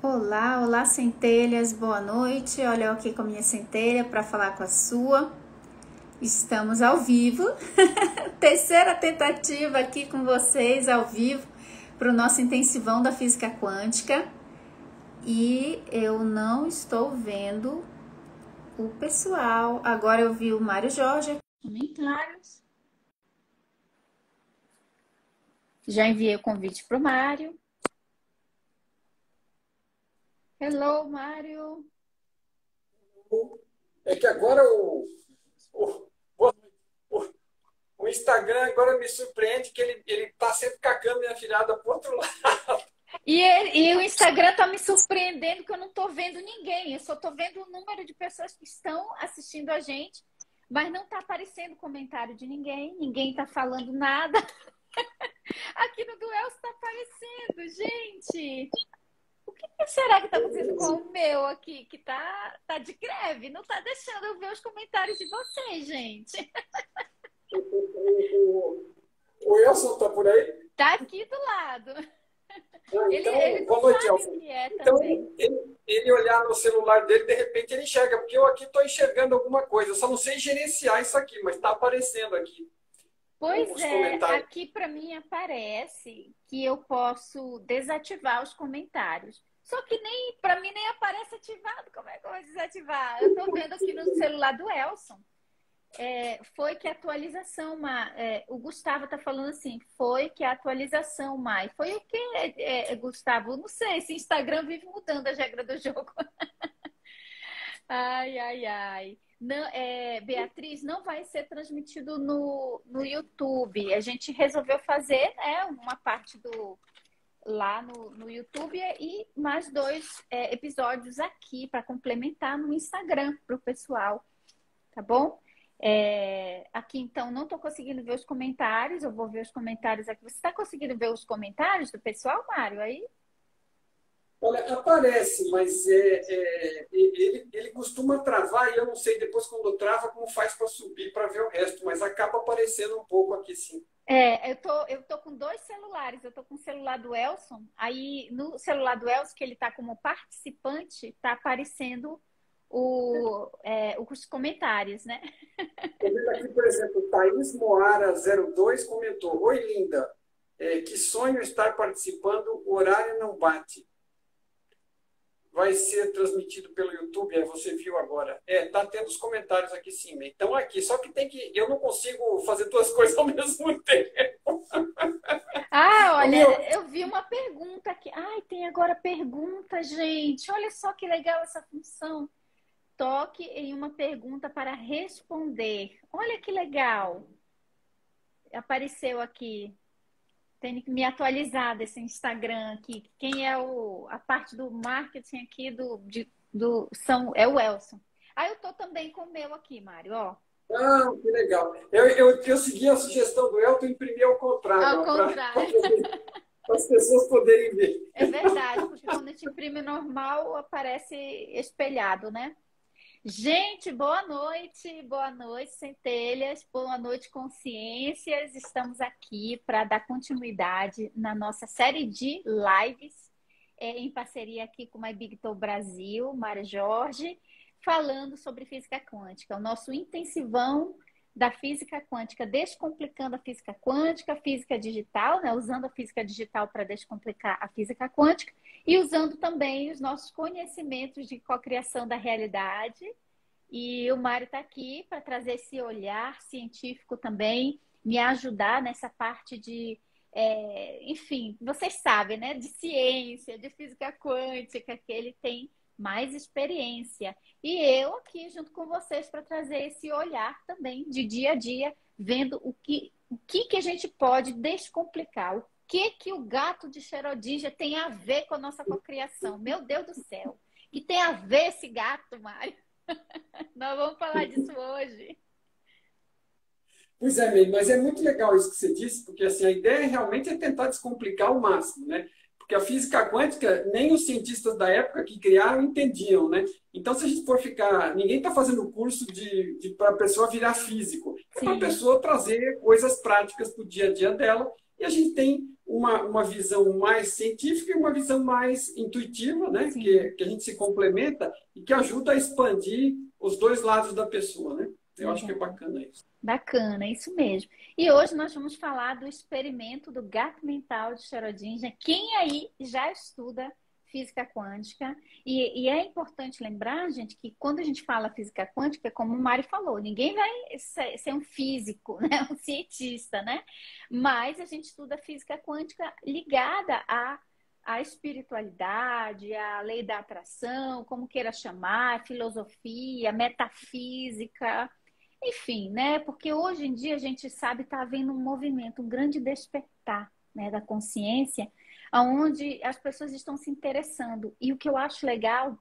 Olá, olá centelhas, boa noite. Olha eu aqui com a minha centelha para falar com a sua. Estamos ao vivo, terceira tentativa aqui com vocês ao vivo para o nosso intensivão da física quântica. E eu não estou vendo o pessoal. Agora eu vi o Mário Jorge. Comentários. Já enviei o convite para o Mário. Hello, Mário. É que agora o, o Instagram agora me surpreende que ele tá sempre com a câmera virada para o outro lado. E o Instagram tá me surpreendendo que eu não tô vendo ninguém. Eu só tô vendo o número de pessoas que estão assistindo a gente, mas não tá aparecendo comentário de ninguém. Ninguém tá falando nada. Aqui no Duel está aparecendo, gente. O que será que tá acontecendo com o meu aqui, que tá de greve? Não tá deixando eu ver os comentários de vocês, gente. O Elson tá por aí? Tá aqui do lado. Então, Ele boa não noite, sabe Elson. o que é Então, também. ele olhar no celular dele, de repente ele enxerga, porque eu aqui estou enxergando alguma coisa. Eu só não sei gerenciar isso aqui, mas está aparecendo aqui Pois os é, comentários. aqui para mim aparece que eu posso desativar os comentários. Só que nem para mim nem aparece ativado. Como é que eu vou desativar? Eu estou vendo aqui no celular do Elson. Foi que a atualização, o Gustavo está falando assim, foi que a atualização, Mai. Foi o que, Gustavo? Não sei, se o Instagram vive mudando a regra do jogo. Ai, ai, ai. Não, Beatriz, não vai ser transmitido no YouTube. A gente resolveu fazer, uma parte lá no YouTube e mais dois episódios aqui para complementar no Instagram para o pessoal, tá bom? Aqui, então, não estou conseguindo ver os comentários. Eu vou ver os comentários aqui. Você está conseguindo ver os comentários do pessoal, Mário, aí? Olha, aparece, mas ele costuma travar e eu não sei depois quando trava como faz para subir para ver o resto, mas acaba aparecendo um pouco aqui sim. Eu tô com dois celulares. Eu tô com o celular do Elson. Aí, no celular do Elson, que ele tá como participante, tá aparecendo os comentários, né? Estou vendo aqui, por exemplo, Thaís Moara 02 comentou: Oi, linda, que sonho estar participando, o horário não bate. Vai ser transmitido pelo YouTube, você viu agora. Tá tendo os comentários aqui sim. Então aqui, só que eu não consigo fazer duas coisas ao mesmo tempo. Ah, olha, eu vi uma pergunta aqui. Ai, tem agora pergunta, gente. Olha só que legal essa função. Toque em uma pergunta para responder. Olha que legal. Apareceu aqui. Tenho que me atualizar desse Instagram aqui. Quem é a parte do marketing aqui é o Elson. Eu tô também com o meu aqui, Mário, ó. Ah, que legal. Eu segui a sugestão do Elton e imprimi ao contrário. Ao contrário. Para as pessoas poderem ver. É verdade, porque quando a gente imprime normal, aparece espelhado, né? Gente, boa noite, centelhas, boa noite, consciências. Estamos aqui para dar continuidade na nossa série de lives, em parceria aqui com a Big Toe Brasil, Mário Jorge, falando sobre física quântica, o nosso intensivão da física quântica, descomplicando a física digital, né? Usando a física digital para descomplicar a física quântica e usando também os nossos conhecimentos de cocriação da realidade. E o Mário está aqui para trazer esse olhar científico também, me ajudar nessa parte de, enfim, vocês sabem, né? De ciência, de física quântica, que ele tem mais experiência. E eu aqui junto com vocês para trazer esse olhar também de dia a dia, vendo o que a gente pode descomplicar, o que o gato de Schrödinger tem a ver com a nossa cocriação. Meu Deus do céu! Que tem a ver esse gato, Mário? Nós vamos falar disso hoje. Pois é, Meire, mas é muito legal isso que você disse, porque assim, a ideia realmente é tentar descomplicar ao máximo, né? Porque a física quântica, nem os cientistas da época que criaram entendiam, né? Então, se a gente for ficar... Ninguém está fazendo curso para a pessoa virar físico. É para a pessoa trazer coisas práticas para o dia a dia dela. E a gente tem uma visão mais científica e uma visão mais intuitiva, né? Que a gente se complementa e que ajuda a expandir os dois lados da pessoa, né? Eu acho que é bacana isso. Bacana, isso mesmo. E hoje nós vamos falar do experimento do gato mental de Schrödinger. Quem aí já estuda física quântica? E é importante lembrar, gente, que quando a gente fala física quântica, como o Mário falou, ninguém vai ser um físico, né? Um cientista, né? Mas a gente estuda física quântica ligada à espiritualidade, à lei da atração, como queira chamar, filosofia, metafísica. Enfim, né? Porque hoje em dia a gente sabe está havendo um movimento, um grande despertar, né, da consciência, onde as pessoas estão se interessando. E o que eu acho legal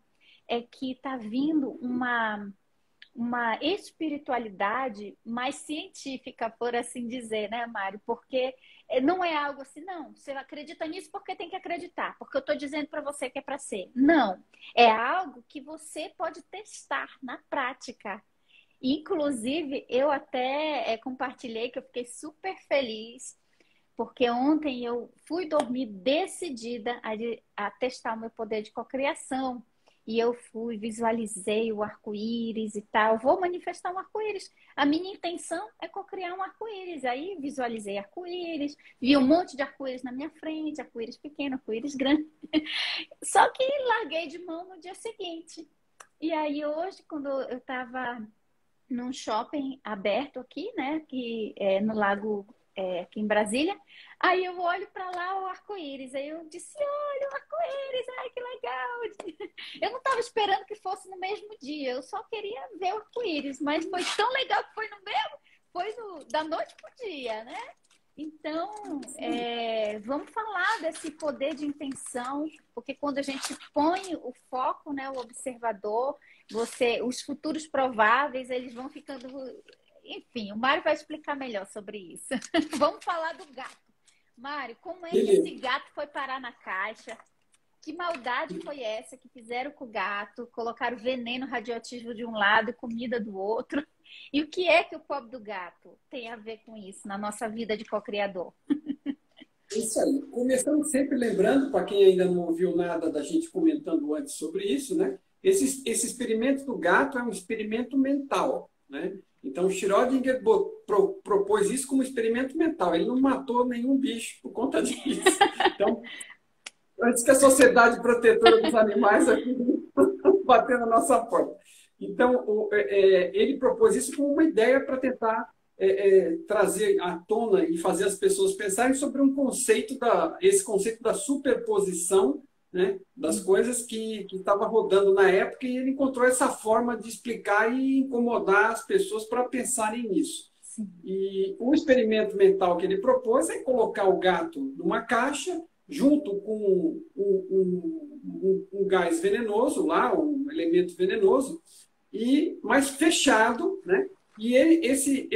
é que está vindo uma espiritualidade mais científica, por assim dizer, né, Mário? Porque não é algo assim, não, você acredita nisso porque tem que acreditar, porque eu estou dizendo para você que é para ser. Não, é algo que você pode testar na prática. Inclusive, eu até compartilhei que eu fiquei super feliz, porque ontem eu fui dormir decidida a testar o meu poder de cocriação. E eu fui, visualizei o arco-íris e tal. Vou manifestar um arco-íris. A minha intenção é cocriar um arco-íris. Aí visualizei arco-íris, vi um monte de arco-íris na minha frente, arco-íris pequeno, arco-íris grande. Só que larguei de mão no dia seguinte. E aí hoje, quando eu estava num shopping aberto aqui, né? Que é no lago, aqui em Brasília. Aí eu olho para lá o arco-íris. Aí eu disse, olha o arco-íris, ai que legal. Eu não estava esperando que fosse no mesmo dia. Eu só queria ver o arco-íris. Mas foi tão legal que foi no mesmo, da noite pro dia, né? Então, vamos falar desse poder de intenção, porque quando a gente põe o foco, né, o observador, os futuros prováveis, eles vão ficando... Enfim, o Mário vai explicar melhor sobre isso. Vamos falar do gato. Mário, como é que esse gato foi parar na caixa? Que maldade foi essa que fizeram com o gato? Colocaram veneno radioativo de um lado e comida do outro. E o que é que o pobre do gato tem a ver com isso na nossa vida de co-criador? Isso aí. Começando sempre lembrando, para quem ainda não ouviu nada da gente comentando antes sobre isso, né? Esse experimento do gato é um experimento mental, né? Então, Schrödinger propôs isso como experimento mental. Ele não matou nenhum bicho por conta disso. Então, antes que a Sociedade Protetora dos Animais aqui bater na nossa porta. Então, ele propôs isso como uma ideia para tentar trazer à tona e fazer as pessoas pensarem sobre esse conceito da superposição, né, das coisas que estava rodando na época, e ele encontrou essa forma de explicar e incomodar as pessoas para pensarem nisso. Sim. E o experimento mental que ele propôs é colocar o gato numa caixa, junto com um gás venenoso lá, um elemento venenoso, mas fechado, né? E esse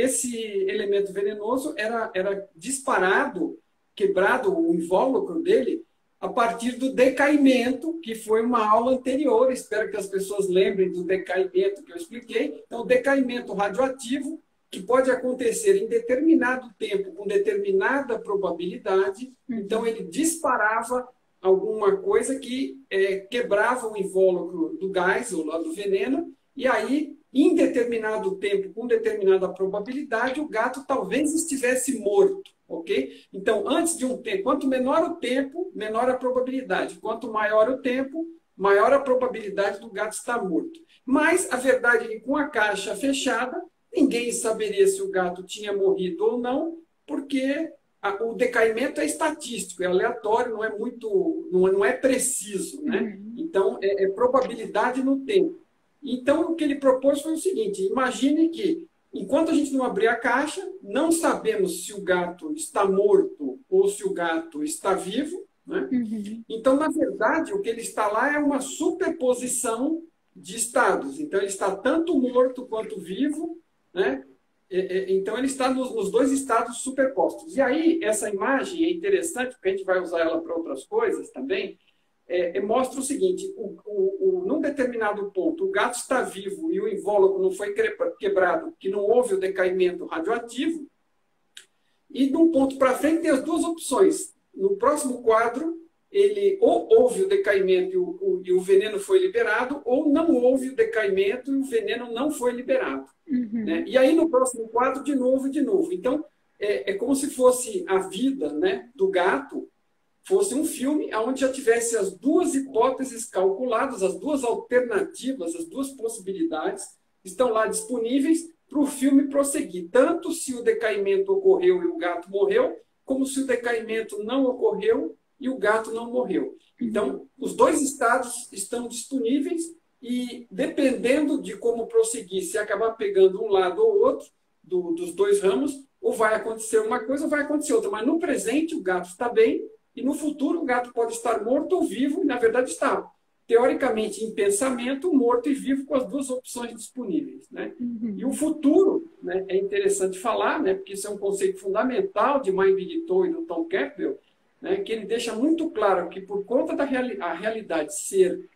elemento venenoso era disparado, quebrado o invólucro dele, a partir do decaimento, que foi uma aula anterior. Espero que as pessoas lembrem do decaimento que eu expliquei. Então, o decaimento radioativo, que pode acontecer em determinado tempo, com determinada probabilidade. Então, ele disparava alguma coisa que quebrava o invólucro do gás ou lá do veneno, e aí, em determinado tempo, com determinada probabilidade, o gato talvez estivesse morto, ok? Então, antes de um tempo, quanto menor o tempo, menor a probabilidade. Quanto maior o tempo, maior a probabilidade do gato estar morto. Mas a verdade é que com a caixa fechada, ninguém saberia se o gato tinha morrido ou não, porque o decaimento é estatístico, é aleatório, não é preciso, né? Então, é probabilidade no tempo. Então, o que ele propôs foi o seguinte: imagine que, enquanto a gente não abrir a caixa, não sabemos se o gato está morto ou se o gato está vivo, né? Então, na verdade, o que ele está lá é uma superposição de estados. Então, ele está tanto morto quanto vivo, né? Então, ele está nos dois estados superpostos. E aí, essa imagem é interessante, porque a gente vai usar ela para outras coisas também. Mostra o seguinte: num determinado ponto, o gato está vivo e o invólucro não foi quebrado, que não houve o decaimento radioativo, e de um ponto para frente tem as duas opções: no próximo quadro, ele ou houve o decaimento e o veneno foi liberado, ou não houve o decaimento e o veneno não foi liberado. Né? E aí, no próximo quadro, de novo e de novo. Então, é como se fosse a vida, né, do gato, fosse um filme onde já tivesse as duas hipóteses calculadas, as duas alternativas, as duas possibilidades estão lá disponíveis para o filme prosseguir. Tanto se o decaimento ocorreu e o gato morreu, como se o decaimento não ocorreu e o gato não morreu. Então, os dois estados estão disponíveis e, dependendo de como prosseguir, se acabar pegando um lado ou outro dos dois ramos, ou vai acontecer uma coisa ou vai acontecer outra. Mas no presente o gato está bem e no futuro o gato pode estar morto ou vivo, e na verdade está, teoricamente, em pensamento, morto e vivo com as duas opções disponíveis. Né? E o futuro, né, é interessante falar, né, porque isso é um conceito fundamental de Mike Guiteau e do Tom Campbell, né, que ele deixa muito claro que, por conta da realidade ser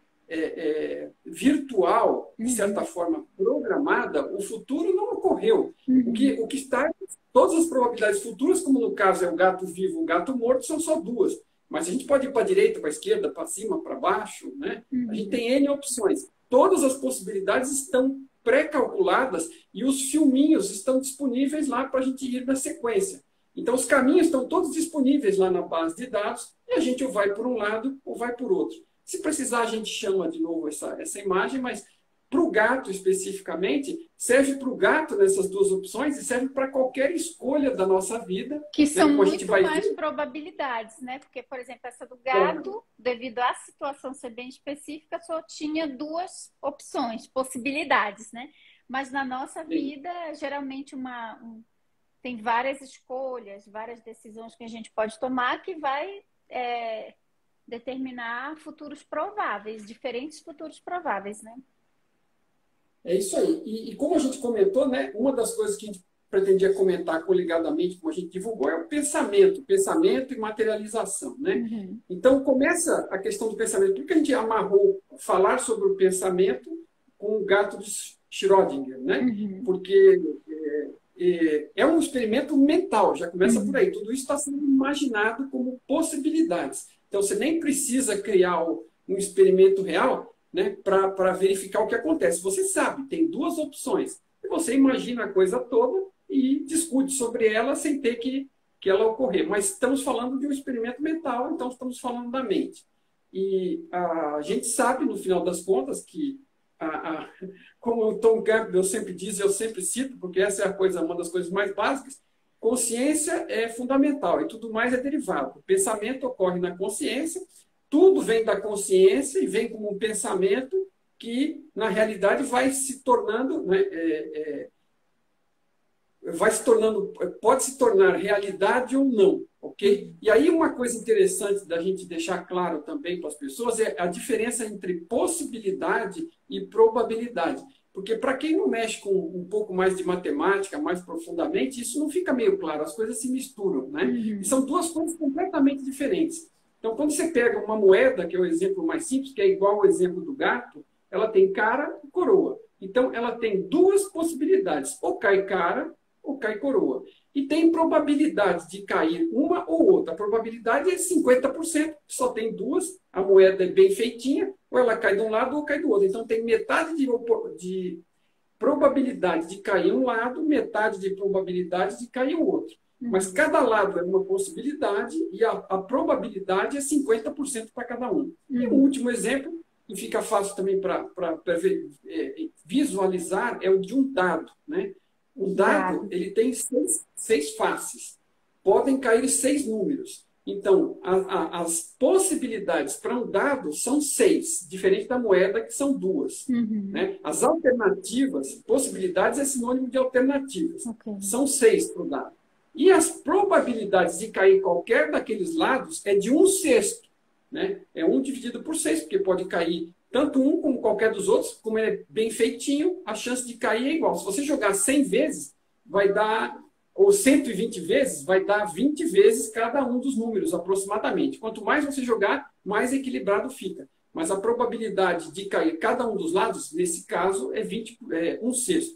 virtual, de certa forma programada, o futuro não ocorreu. O que está, todas as probabilidades futuras, como no caso é o gato vivo, o gato morto, são só duas. Mas a gente pode ir para a direita, para a esquerda, para cima, para baixo, né? A gente tem N opções. Todas as possibilidades estão pré-calculadas e os filminhos estão disponíveis lá para a gente ir na sequência. Então, os caminhos estão todos disponíveis lá na base de dados e a gente ou vai por um lado ou vai por outro. Se precisar, a gente chama de novo essa imagem, mas para o gato especificamente, serve para o gato nessas duas opções e serve para qualquer escolha da nossa vida. Que são muito mais probabilidades, né? Porque, por exemplo, essa do gato, devido à situação ser bem específica, só tinha duas opções, possibilidades, né? Mas na nossa vida, geralmente tem várias escolhas, várias decisões que a gente pode tomar que vai determinar futuros prováveis, diferentes futuros prováveis, né? É isso aí. E como a gente comentou, né, uma das coisas que a gente pretendia comentar coligadamente, como a gente divulgou, é o pensamento e materialização. Né? Então, começa a questão do pensamento. Por que a gente amarrou falar sobre o pensamento com o gato de Schrödinger? Né? Porque é um experimento mental, já começa por aí. Tudo isso está sendo imaginado como possibilidades. Então, você nem precisa criar um experimento real, né, para verificar o que acontece. Você sabe, tem duas opções. E você imagina a coisa toda e discute sobre ela sem ter que ela ocorrer. Mas estamos falando de um experimento mental, então estamos falando da mente. E a gente sabe, no final das contas, que, como o Tom Campbell sempre diz, eu sempre cito, porque essa é uma das coisas mais básicas, consciência é fundamental e tudo mais é derivado. O pensamento ocorre na consciência, tudo vem da consciência e vem como um pensamento que, na realidade, vai se tornando, né, pode se tornar realidade ou não, ok? E aí uma coisa interessante da gente deixar claro também para as pessoas é a diferença entre possibilidade e probabilidade. Porque para quem não mexe com um pouco mais de matemática, mais profundamente, isso não fica meio claro, as coisas se misturam, né? E são duas coisas completamente diferentes. Então, quando você pega uma moeda, que é o exemplo mais simples, que é igual ao exemplo do gato, ela tem cara e coroa. Então, ela tem duas possibilidades, ou cai cara ou cai coroa. E tem probabilidade de cair uma ou outra. A probabilidade é 50%, só tem duas, a moeda é bem feitinha, ou ela cai de um lado ou cai do outro. Então, tem metade de probabilidade de cair um lado, metade de probabilidade de cair o outro. Mas cada lado é uma possibilidade e a probabilidade é 50% para cada um. E o último exemplo, que fica fácil também para visualizar, é o de um dado. Né? Um dado ele tem seis faces. Podem cair 6 números. Então, as possibilidades para um dado são 6, diferente da moeda, que são 2. Né? As alternativas, possibilidades é sinônimo de alternativas. São 6 para o dado. E as probabilidades de cair qualquer daqueles lados é de 1/6. Né? É 1 dividido por 6, porque pode cair tanto um como qualquer dos outros. Como ele é bem feitinho, a chance de cair é igual. Se você jogar 100 vezes, vai dar, ou 120 vezes, vai dar 20 vezes cada um dos números, aproximadamente. Quanto mais você jogar, mais equilibrado fica. Mas a probabilidade de cair cada um dos lados, nesse caso, é 1/6.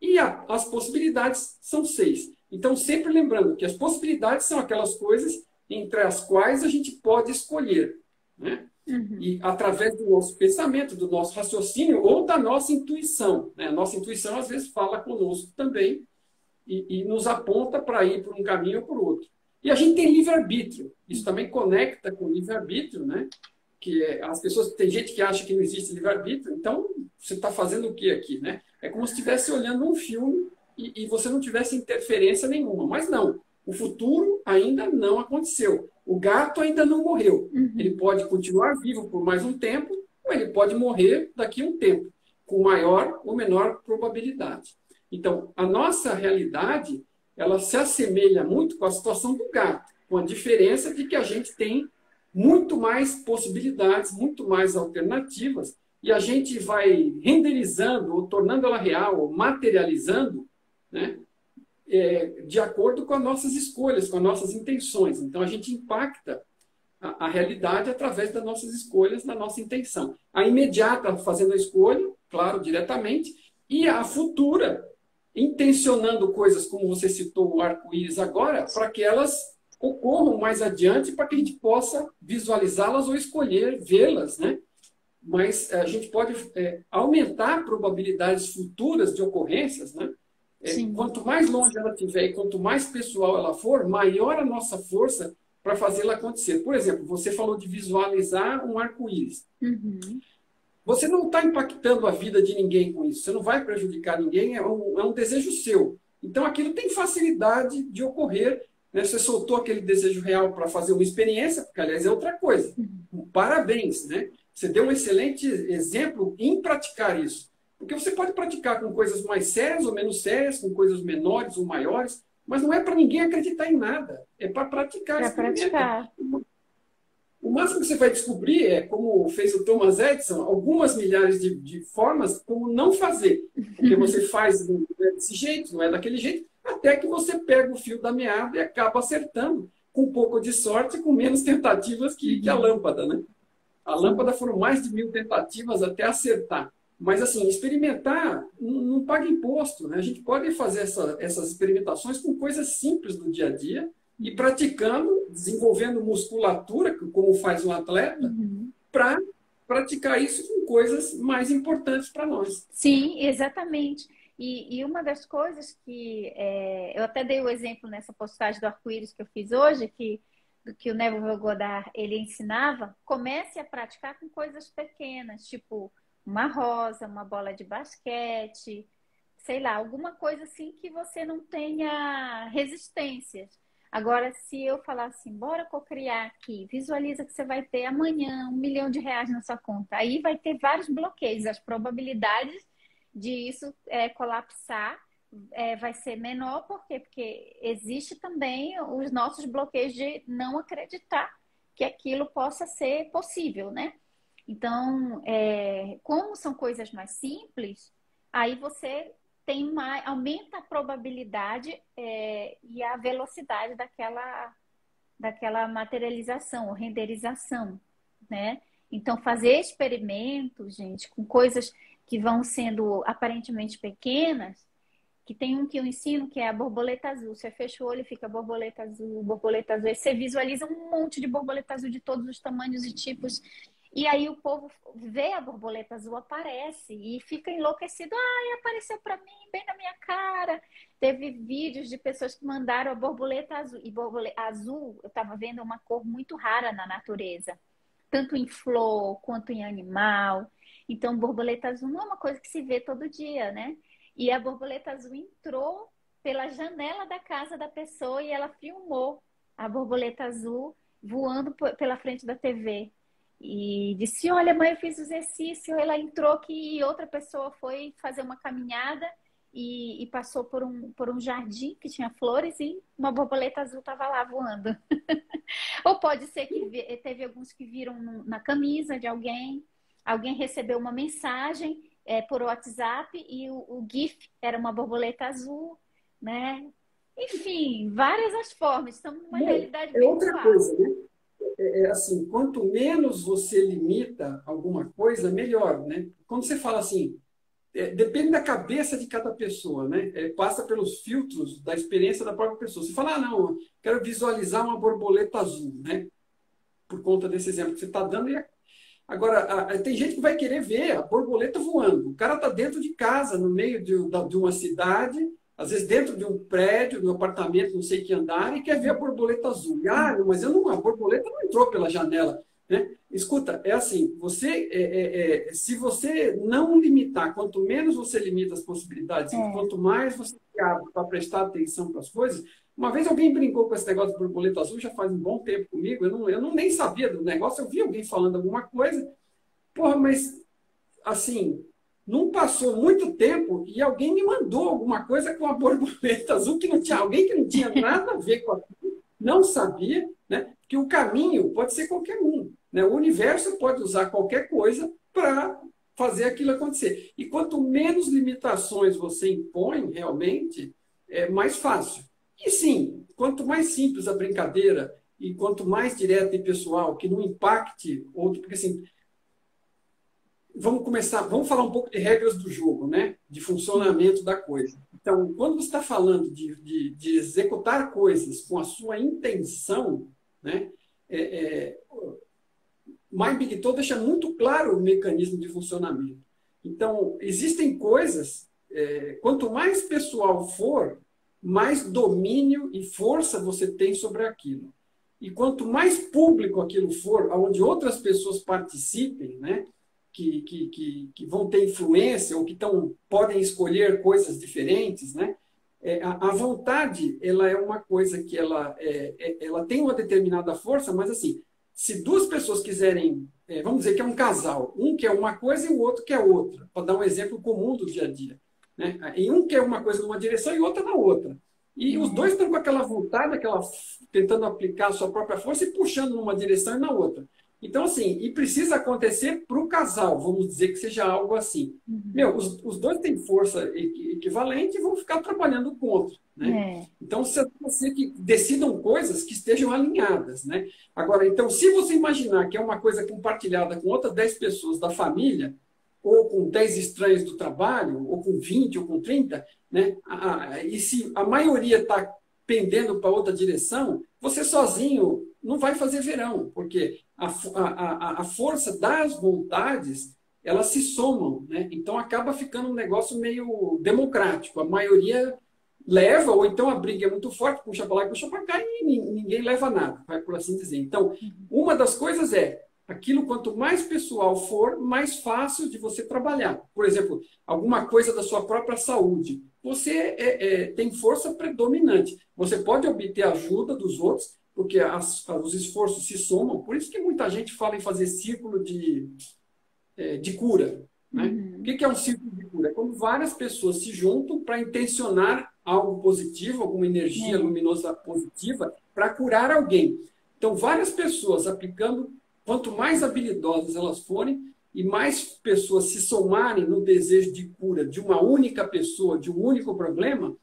E as possibilidades são 6. Então, sempre lembrando que as possibilidades são aquelas coisas entre as quais a gente pode escolher, né? Uhum. E através do nosso pensamento, do nosso raciocínio ou da nossa intuição, né? A nossa intuição, às vezes, fala conosco também e nos aponta para ir por um caminho ou por outro. E a gente tem livre-arbítrio. Isso também conecta com o livre-arbítrio, né? Que as pessoas, tem gente que acha que não existe livre-arbítrio, então você está fazendo o que aqui, né? É como se estivesse olhando um filme e você não tivesse interferência nenhuma. Mas não, o futuro ainda não aconteceu. O gato ainda não morreu. Uhum. Ele pode continuar vivo por mais um tempo, ou ele pode morrer daqui a um tempo, com maior ou menor probabilidade. Então, a nossa realidade, ela se assemelha muito com a situação do gato, com a diferença de que a gente tem muito mais possibilidades, muito mais alternativas, e a gente vai renderizando, ou tornando ela real, ou materializando, né, de acordo com as nossas escolhas, com as nossas intenções. Então, a gente impacta a realidade através das nossas escolhas, da nossa intenção. A imediata, fazendo a escolha, claro, diretamente, e a futura, intencionando coisas, como você citou o arco-íris agora, para que elas ocorram mais adiante, para que a gente possa visualizá-las ou escolher vê-las, né? Mas a gente pode aumentar probabilidades futuras de ocorrências, né? Quanto mais longe ela estiver e quanto mais pessoal ela for, maior a nossa força para fazê-la acontecer. Por exemplo, você falou de visualizar um arco-íris. Uhum. Você não está impactando a vida de ninguém com isso. Você não vai prejudicar ninguém, é um desejo seu. Então, aquilo tem facilidade de ocorrer, né? Você soltou aquele desejo real para fazer uma experiência, porque, aliás, é outra coisa. Parabéns, né? Você deu um excelente exemplo em praticar isso. Porque você pode praticar com coisas mais sérias ou menos sérias, com coisas menores ou maiores, mas não é para ninguém acreditar em nada. É para praticar. Para praticar. O máximo que você vai descobrir é, como fez o Thomas Edison, algumas milhares de formas como não fazer. Porque você faz não é desse jeito, não é daquele jeito, até que você pega o fio da meada e acaba acertando, com um pouco de sorte, com menos tentativas que a lâmpada, né? A lâmpada foram mais de 1000 tentativas até acertar. Mas, assim, experimentar não paga imposto, né? A gente pode fazer essas experimentações com coisas simples do dia a dia e praticando, desenvolvendo musculatura, como faz um atleta, para praticar isso com coisas mais importantes para nós. Sim, exatamente. E uma das coisas que eu até dei o exemplo nessa postagem do arco-íris que eu fiz hoje, que o Neville Goddard ele ensinava, comece a praticar com coisas pequenas, tipo uma rosa, uma bola de basquete, sei lá, alguma coisa assim que você não tenha resistências. Agora, se eu falar assim, bora cocriar aqui, visualiza que você vai ter amanhã R$ 1 milhão na sua conta, aí vai ter vários bloqueios, as probabilidades de isso colapsar vai ser menor, por quê? Porque existe também os nossos bloqueios de não acreditar que aquilo possa ser possível, né? Então, como são coisas mais simples, aí você tem aumenta a probabilidade e a velocidade daquela materialização ou renderização, né? Então, fazer experimentos, gente, com coisas que vão sendo aparentemente pequenas, que tem um que eu ensino, que é a borboleta azul. Você fecha o olho e fica borboleta azul, borboleta azul. Aí você visualiza um monte de borboleta azul de todos os tamanhos e tipos. E aí o povo vê a borboleta azul, aparece e fica enlouquecido. Ai, apareceu para mim, bem na minha cara. Teve vídeos de pessoas que mandaram a borboleta azul. E borboleta azul, eu estava vendo, uma cor muito rara na natureza. Tanto em flor, quanto em animal. Então, borboleta azul não é uma coisa que se vê todo dia, né? E a borboleta azul entrou pela janela da casa da pessoa e ela filmou a borboleta azul voando pela frente da TV. E disse, olha, mãe, eu fiz exercício. Ela entrou aqui e outra pessoa foi fazer uma caminhada e passou por um jardim que tinha flores e uma borboleta azul estava lá voando. Ou pode ser que teve alguns que viram na camisa de alguém recebeu uma mensagem por WhatsApp e o GIF era uma borboleta azul, né? Enfim, várias as formas. Estamos numa realidade virtual. Outra coisa, né? Assim, quanto menos você limita alguma coisa, melhor, né? Quando você fala assim, depende da cabeça de cada pessoa, né? Passa pelos filtros da experiência da própria pessoa. Você fala, não, quero visualizar uma borboleta azul, né? Por conta desse exemplo que você está dando. Agora, tem gente que vai querer ver a borboleta voando. O cara está dentro de casa, no meio de uma cidade, às vezes dentro de um prédio, de um apartamento, não sei que andar, e quer ver a borboleta azul. Mas a borboleta não entrou pela janela. Né? Escuta, é assim, se você não limitar, quanto menos você limita as possibilidades, quanto mais você abre para prestar atenção para as coisas. Uma vez alguém brincou com esse negócio de borboleta azul, já faz um bom tempo comigo, eu não nem sabia do negócio, eu vi alguém falando alguma coisa, porra, mas assim, não passou muito tempo e alguém me mandou alguma coisa com a borboleta azul que não tinha, alguém que não tinha nada a ver com aquilo, não sabia, né? Que o caminho pode ser qualquer um, né? O universo pode usar qualquer coisa para fazer aquilo acontecer. E quanto menos limitações você impõe realmente, é mais fácil. E sim, quanto mais simples a brincadeira e quanto mais direta e pessoal, que não impacte outro, porque assim, vamos falar um pouco de regras do jogo, né? De funcionamento da coisa. Então, quando você está falando de executar coisas com a sua intenção, né? Mind Big Tool deixa muito claro o mecanismo de funcionamento. Então, existem coisas, quanto mais pessoal for, mais domínio e força você tem sobre aquilo. E quanto mais público aquilo for, onde outras pessoas participem, né, que vão ter influência ou que podem escolher coisas diferentes, né, a vontade ela é uma coisa que ela tem uma determinada força, mas assim, se duas pessoas quiserem, vamos dizer que é um casal, um quer uma coisa e o outro quer outra, para dar um exemplo comum do dia a dia. Né? E um quer uma coisa numa direção e outra na outra. E os dois estão com aquela vontade, tentando aplicar a sua própria força e puxando numa direção e na outra. Então, assim, e precisa acontecer para o casal, vamos dizer que seja algo assim. Os dois têm força equivalente e vão ficar trabalhando contra. Né? Então, você que decidam coisas que estejam alinhadas. Né? Agora, então, se você imaginar que é uma coisa compartilhada com outras 10 pessoas da família, ou com 10 estranhos do trabalho, ou com 20, ou com 30, né? E se a maioria está pendendo para outra direção, você sozinho não vai fazer verão, porque a força das vontades, elas se somam. Né? Então, acaba ficando um negócio meio democrático. A maioria leva, ou então a briga é muito forte, puxa para lá e puxa para cá, e ninguém leva nada, vai por assim dizer. Então, uma das coisas aquilo, quanto mais pessoal for, mais fácil de você trabalhar. Por exemplo, alguma coisa da sua própria saúde. Você tem força predominante. Você pode obter ajuda dos outros, porque os esforços se somam. Por isso que muita gente fala em fazer círculo de cura. Né? O que é um círculo de cura? É quando várias pessoas se juntam para intencionar algo positivo, alguma energia luminosa positiva, para curar alguém. Então, várias pessoas aplicando. Quanto mais habilidosas elas forem e mais pessoas se somarem no desejo de cura de uma única pessoa, de um único problema,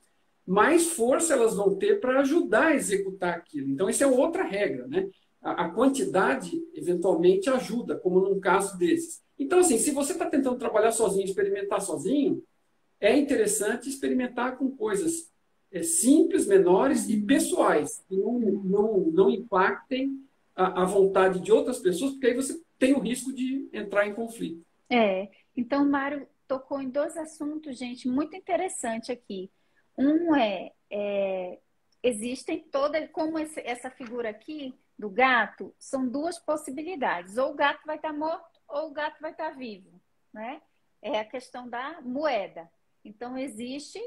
mais força elas vão ter para ajudar a executar aquilo. Então, essa é outra regra. Né? A quantidade, eventualmente, ajuda, como num caso desses. Então, assim, se você está tentando trabalhar sozinho, experimentar sozinho, é interessante experimentar com coisas simples, menores e pessoais, que não impactem a vontade de outras pessoas, porque aí você tem o risco de entrar em conflito. Então, Mário tocou em dois assuntos, gente, muito interessante aqui. Um existem como essa figura aqui do gato, são duas possibilidades. Ou o gato vai estar morto, ou o gato vai estar vivo. Né? É a questão da moeda. Então, existe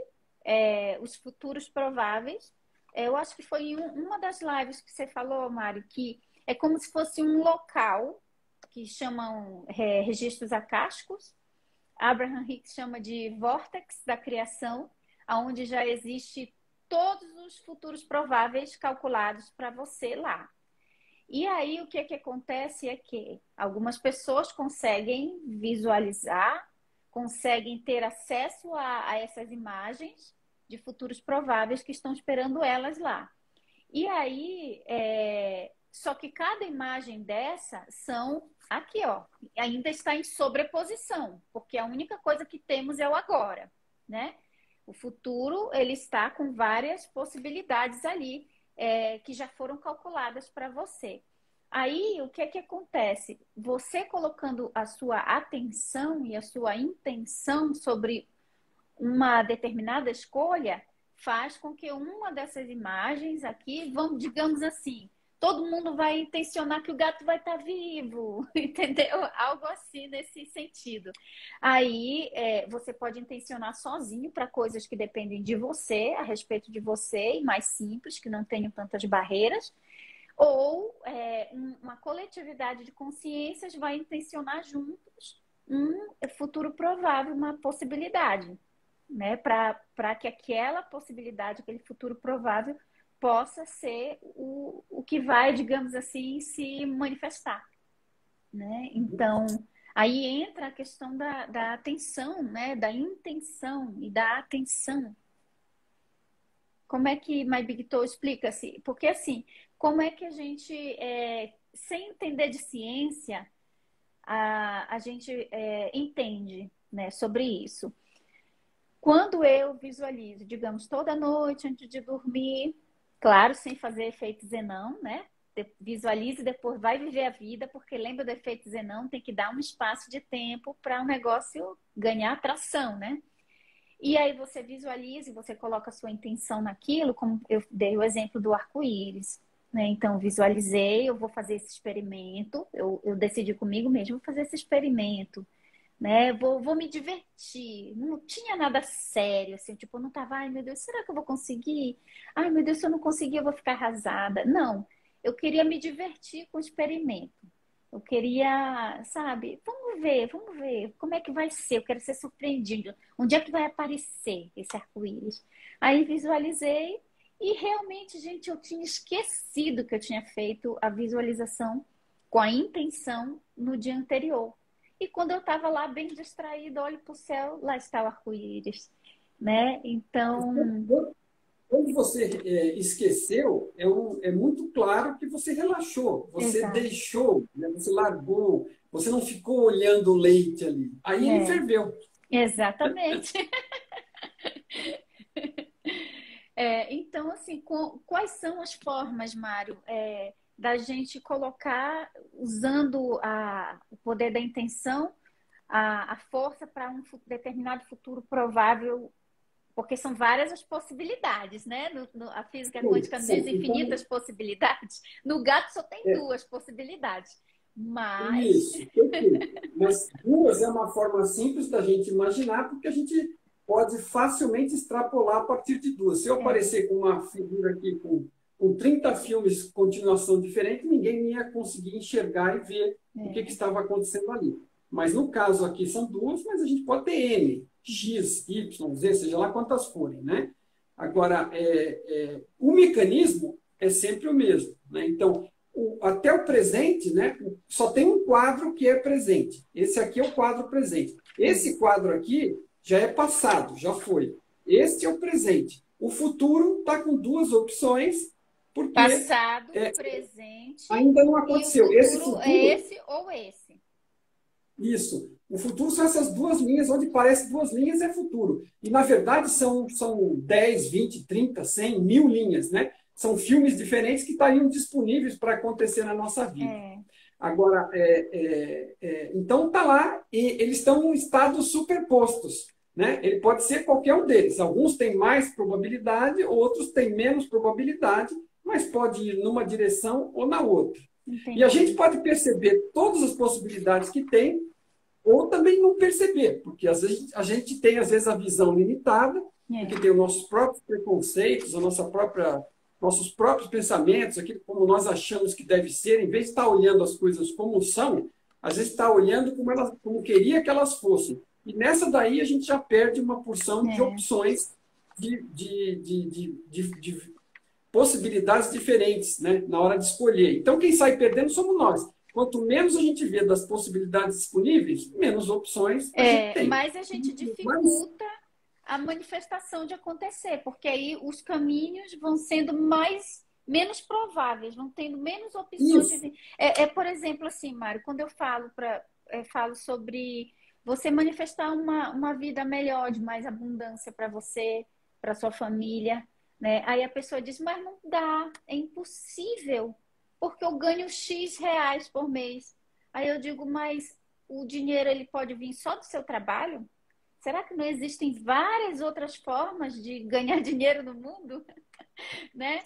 os futuros prováveis. Eu acho que foi em uma das lives que você falou, Mário, que é como se fosse um local que chamam registros acásticos. Abraham Hicks chama de vórtex da criação, onde já existe todos os futuros prováveis calculados para você lá. E aí o que acontece é que algumas pessoas conseguem visualizar, conseguem ter acesso a essas imagens de futuros prováveis que estão esperando elas lá. E aí, só que cada imagem dessa são aqui, ó, ainda está em sobreposição, porque a única coisa que temos é o agora, né? O futuro, ele está com várias possibilidades ali, que já foram calculadas para você. Aí, o que é que acontece? Você colocando a sua atenção e a sua intenção sobre uma determinada escolha, faz com que uma dessas imagens aqui, vamos, digamos assim, todo mundo vai intencionar que o gato vai estar vivo, entendeu? Algo assim nesse sentido. Aí você pode intencionar sozinho para coisas que dependem de você, a respeito de você, e mais simples, que não tenham tantas barreiras. Ou uma coletividade de consciências vai intencionar juntos um futuro provável, uma possibilidade, né? Para que aquela possibilidade, aquele futuro provável, possa ser o que vai, digamos assim, se manifestar, né? Então, aí entra a questão da atenção, né? Da intenção e da atenção. Como é que My Big Toe explica-se? Porque, assim, como é que a gente, sem entender de ciência, a gente entende, né, sobre isso? Quando eu visualizo, digamos, toda noite antes de dormir, claro, sem fazer efeito Zenão, né? Visualize e depois vai viver a vida, porque lembra do efeito Zenão, tem que dar um espaço de tempo para o negócio ganhar atração, né? E aí você visualiza e você coloca a sua intenção naquilo, como eu dei o exemplo do arco-íris, né? Então, visualizei, eu vou fazer esse experimento, eu decidi comigo mesmo, vou fazer esse experimento, né? Vou me divertir. Não tinha nada sério, assim, tipo, eu não tava, ai meu Deus, será que eu vou conseguir? Ai meu Deus, se eu não conseguir, eu vou ficar arrasada. Não, eu queria me divertir com o experimento. Eu queria, sabe, vamos ver, como é que vai ser? Eu quero ser surpreendido. Onde é que vai aparecer esse arco-íris? Aí visualizei e realmente, gente, eu tinha esquecido que eu tinha feito a visualização com a intenção no dia anterior. E quando eu estava lá bem distraída, olho para o céu, lá está o arco-íris, né? Então, Quando você esqueceu, é muito claro que você relaxou, você exato. deixou, né? Você largou, você não ficou olhando o leite ali. Aí ele É, ferveu. exatamente. Então, assim, quais são as formas, Mário, da gente colocar, usando o poder da intenção, a força para um determinado futuro provável, porque são várias as possibilidades, né? A física quântica diz Então, infinitas possibilidades. No gato só tem é, duas possibilidades. Mas, isso, perfeito. Mas duas é uma forma simples da gente imaginar, porque a gente pode facilmente extrapolar a partir de duas. Se eu é, aparecer com uma figura aqui com 30 filmes de continuação diferente, ninguém ia conseguir enxergar e ver o que é, estava acontecendo ali. Mas no caso aqui são duas, mas a gente pode ter N, X, Y, Z, seja lá quantas forem, né? Agora, o mecanismo é sempre o mesmo, né? Então, até o presente, né, só tem um quadro que é presente. Esse aqui é o quadro presente. Esse quadro aqui já é passado, já foi. Este é o presente. O futuro está com duas opções, porque passado, presente ainda não e o aconteceu. Esse futuro é futuro, esse ou esse. isso. O futuro são essas duas linhas, onde parece duas linhas é futuro. E, na verdade, são 10, 20, 30, 100, 1000 linhas, né? São filmes diferentes que estariam disponíveis para acontecer na nossa vida. É, Agora, então está lá e eles estão em estados superpostos. Né? Ele pode ser qualquer um deles. Alguns têm mais probabilidade, outros têm menos probabilidade, mas pode ir numa direção ou na outra. E a gente entendi. pode perceber todas as possibilidades que tem, ou também não perceber, porque às vezes a gente tem às vezes a visão limitada, porque tem os nossos próprios preconceitos, nossos próprios pensamentos, aquilo como nós achamos que deve ser, em vez de estar olhando as coisas como são, às vezes está olhando como queria que elas fossem. E nessa daí a gente já perde uma porção de opções de possibilidades diferentes, né, na hora de escolher. Então, quem sai perdendo somos nós. Quanto menos a gente vê das possibilidades disponíveis, menos opções a gente tem. Mas a gente Mas, dificulta a manifestação de acontecer, porque aí os caminhos vão sendo mais menos prováveis, vão tendo menos opções Isso. por exemplo, assim, Mário, quando eu falo sobre você manifestar uma vida melhor, de mais abundância para você, para sua família, né? Aí a pessoa diz, mas não dá, é impossível, porque eu ganho X reais por mês. Aí eu digo, mas o dinheiro ele pode vir só do seu trabalho? Será que não existem várias outras formas de ganhar dinheiro no mundo? Né?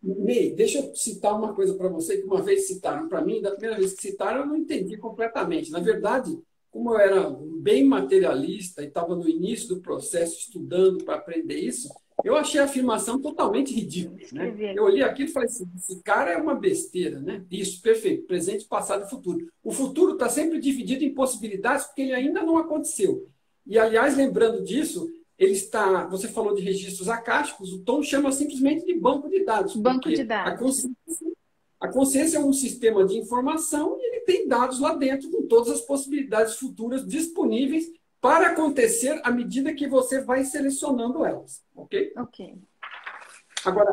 Ney, deixa eu citar uma coisa para você, que uma vez citaram para mim, da primeira vez que citaram, eu não entendi completamente. Na verdade, como eu era bem materialista e estava no início do processo estudando para aprender isso, eu achei a afirmação totalmente ridícula, né? Eu olhei aquilo e falei assim, esse cara é uma besteira, né? Isso, perfeito, presente, passado e futuro. O futuro está sempre dividido em possibilidades porque ele ainda não aconteceu. E, aliás, lembrando disso, ele está, você falou de registros acásticos, o Tom chama simplesmente de banco de dados, Banco de porque dados. a consciência é um sistema de informação e ele tem dados lá dentro com todas as possibilidades futuras disponíveis para acontecer à medida que você vai selecionando elas, ok? Ok. Agora,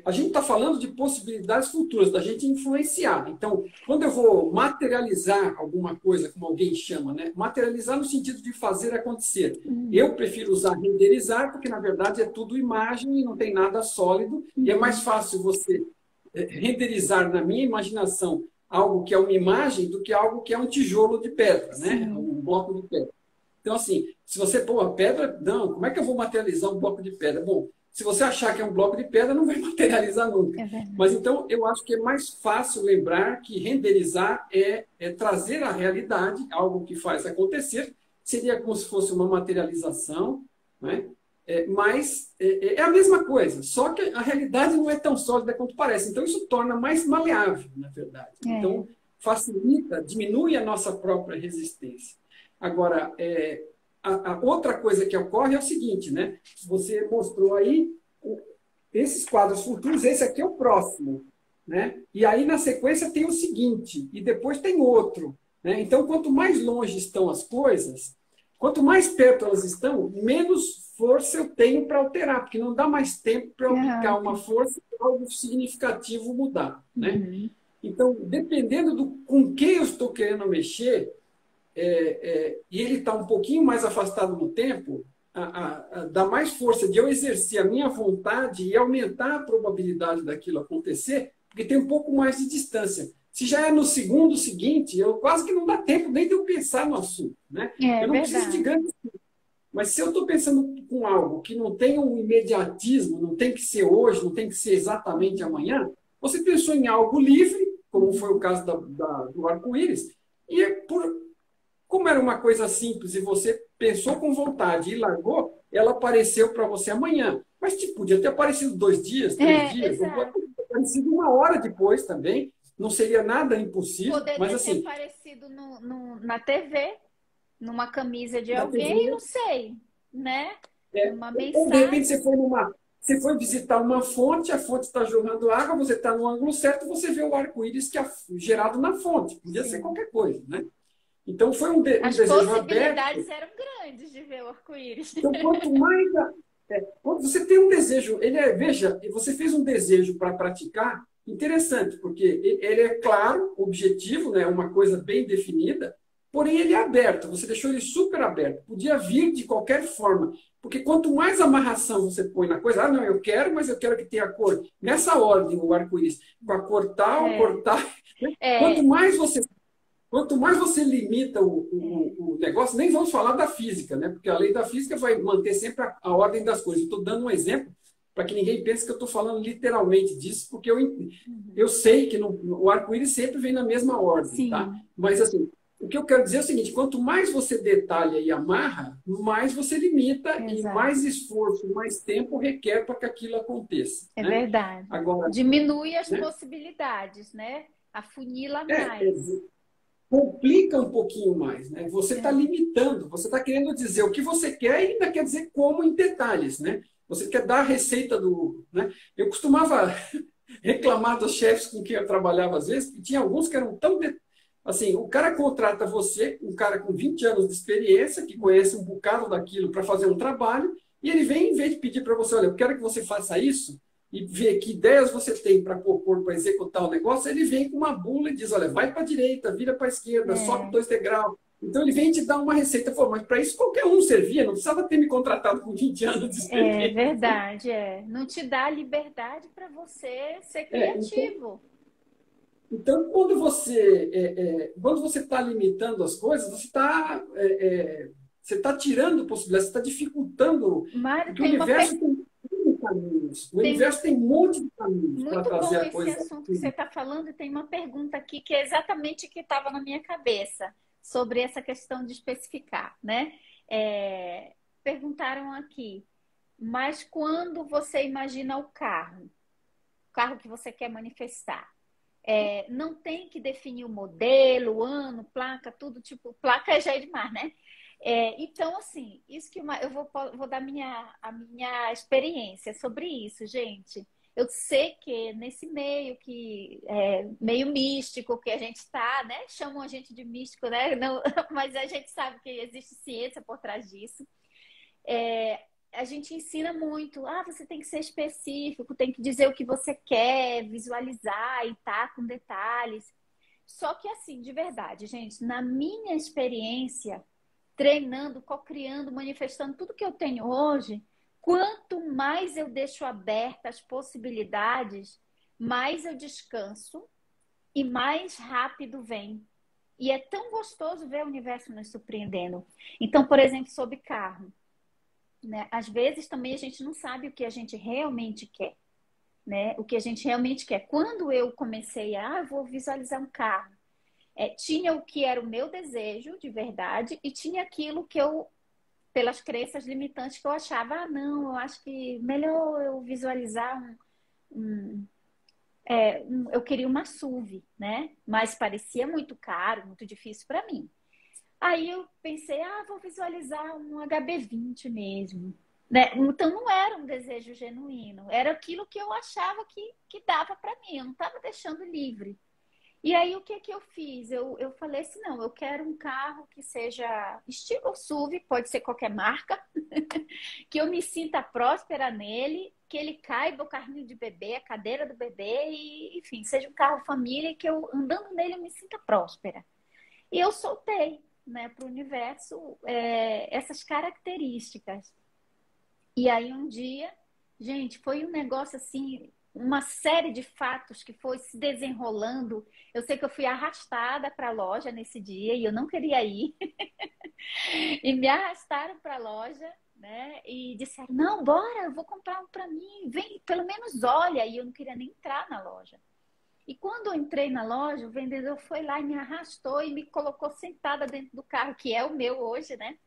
a gente está falando de possibilidades futuras, da gente influenciar. Então, quando eu vou materializar alguma coisa, como alguém chama, né? Materializar no sentido de fazer acontecer. Eu prefiro usar renderizar, porque, na verdade, é tudo imagem e não tem nada sólido. E é mais fácil você renderizar na minha imaginação algo que é uma imagem do que algo que é um tijolo de pedra, né? Um bloco de pedra. Então, assim, se você pôr uma pedra, não, como é que eu vou materializar um bloco de pedra? Bom, se você achar que é um bloco de pedra, não vai materializar nunca. Mas então eu acho que é mais fácil lembrar que renderizar é trazer à realidade algo que faz acontecer. Seria como se fosse uma materialização, né? Mas é a mesma coisa, só que a realidade não é tão sólida quanto parece. Então isso torna mais maleável, na verdade. Então facilita, diminui a nossa própria resistência. Agora, a outra coisa que ocorre é o seguinte, né? Você mostrou aí esses quadros futuros, esse aqui é o próximo, né? E aí, na sequência, tem o seguinte, e depois tem outro, né? Então, quanto mais longe estão as coisas, quanto mais perto elas estão, menos força eu tenho para alterar, porque não dá mais tempo para eu aplicar uma força para algo significativo mudar, né? Então, dependendo com que eu estou querendo mexer, e ele está um pouquinho mais afastado no tempo, dá mais força de eu exercer a minha vontade e aumentar a probabilidade daquilo acontecer, porque tem um pouco mais de distância. Se já é no segundo seguinte, eu quase que não dá tempo nem de eu pensar no assunto, né? Eu não preciso de grandes. Mas se eu estou pensando com algo que não tem um imediatismo, não tem que ser hoje, não tem que ser exatamente amanhã, você pensou em algo livre, como foi o caso do arco-íris, e como era uma coisa simples e você pensou com vontade e largou, ela apareceu para você amanhã. Mas podia ter aparecido 2 dias, 3 dias, ou pode ter aparecido 1 hora depois também. Não seria nada impossível. Poderia mas, assim, ter aparecido na TV, numa camisa de alguém, TV, não sei, né? Uma mensagem. Ou, de repente, você foi visitar uma fonte, a fonte está jorrando água, você está no ângulo certo, você vê o arco-íris que é gerado na fonte. Podia ser qualquer coisa, né? Então, foi um desejo aberto. As possibilidades eram grandes de ver o arco-íris. Então, quanto mais... quando você tem um desejo... veja, você fez um desejo para praticar, interessante, porque ele é claro, objetivo, né, uma coisa bem definida, porém ele é aberto, você deixou ele super aberto. Podia vir de qualquer forma, porque quanto mais amarração você põe na coisa, não, eu quero, mas eu quero que tenha cor. Nessa ordem, o arco-íris, com a cor tal, cor tal. Quanto mais você limita o negócio, nem vamos falar da física, né? Porque a lei da física vai manter sempre a ordem das coisas. Estou dando um exemplo para que ninguém pense que eu estou falando literalmente disso, porque eu sei que o arco-íris sempre vem na mesma ordem. Tá? Mas, assim, o que eu quero dizer é o seguinte, quanto mais você detalha e amarra, mais você limita e mais esforço, mais tempo requer para que aquilo aconteça. É verdade. Agora, diminui as possibilidades, né? Afunila mais. Complica um pouquinho mais, né? Você está limitando, você está querendo dizer o que você quer e ainda quer dizer como em detalhes, né? Você quer dar a receita do... Né? Eu costumava reclamar dos chefes com quem eu trabalhava às vezes, e tinha alguns que eram tão... Assim, o cara contrata você, um cara com 20 anos de experiência, que conhece um bocado daquilo para fazer um trabalho, e ele vem, em vez de pedir para você, olha, eu quero que você faça isso, e vê que ideias você tem para propor, para executar o negócio, ele vem com uma bula e diz, olha, vai para a direita, vira para a esquerda, sobe 2 degraus. Então, ele vem te dar uma receita. Falou, mas para isso qualquer um servia, não precisava ter me contratado com 20 anos de É experiência. verdade, é. Não te dá liberdade para você ser Então, criativo. então, quando você está limitando as coisas, você tá tirando possibilidades, você está dificultando, Mário, porque o universo tem mil caminhos. O tem universo tem um monte de caminhos para muito trazer bom a esse coisa. assunto que você está falando, e tem uma pergunta aqui que é exatamente o que estava na minha cabeça sobre essa questão de especificar, né? Perguntaram aqui, mas quando você imagina o carro que você quer manifestar, não tem que definir o modelo, o ano, placa, tudo, tipo, placa já é demais, né? Então, assim, isso que eu vou dar a minha experiência sobre isso, gente. Eu sei que nesse meio que meio místico que a gente está, né? Chamam a gente de místico, né? Não, mas a gente sabe que existe ciência por trás disso. A gente ensina muito. Ah, você tem que ser específico, tem que dizer o que você quer, visualizar e tá com detalhes. Só que assim, de verdade, gente, na minha experiência, treinando, co-criando, manifestando tudo que eu tenho hoje, quanto mais eu deixo abertas as possibilidades, mais eu descanso e mais rápido vem. E é tão gostoso ver o universo nos surpreendendo. Então, por exemplo, sobre carro, né? Às vezes também a gente não sabe o que a gente realmente quer, né? O que a gente realmente quer. Quando eu comecei eu vou visualizar um carro, tinha o que era o meu desejo de verdade e tinha aquilo que eu, pelas crenças limitantes que eu achava, não, eu acho que melhor eu visualizar um, eu queria uma SUV, né? Mas parecia muito caro, muito difícil para mim. Aí eu pensei, vou visualizar um HB20 mesmo. Né? Então não era um desejo genuíno, era aquilo que eu achava que dava para mim, eu não estava deixando livre. E aí o que que eu fiz? Eu falei assim, não, eu quero um carro que seja estilo SUV, pode ser qualquer marca, que eu me sinta próspera nele, que ele caiba o carrinho de bebê, a cadeira do bebê, e enfim, seja um carro família que eu andando nele eu me sinta próspera. E eu soltei, né, para o universo essas características. E aí um dia, gente, foi um negócio assim, uma série de fatos que foi se desenrolando. Eu sei que eu fui arrastada para a loja nesse dia e eu não queria ir. E me arrastaram para a loja, né? E disseram: "Não, bora, eu vou comprar um para mim. Vem, pelo menos olha". E eu não queria nem entrar na loja. E quando eu entrei na loja, o vendedor foi lá e me arrastou e me colocou sentada dentro do carro, que é o meu hoje, né?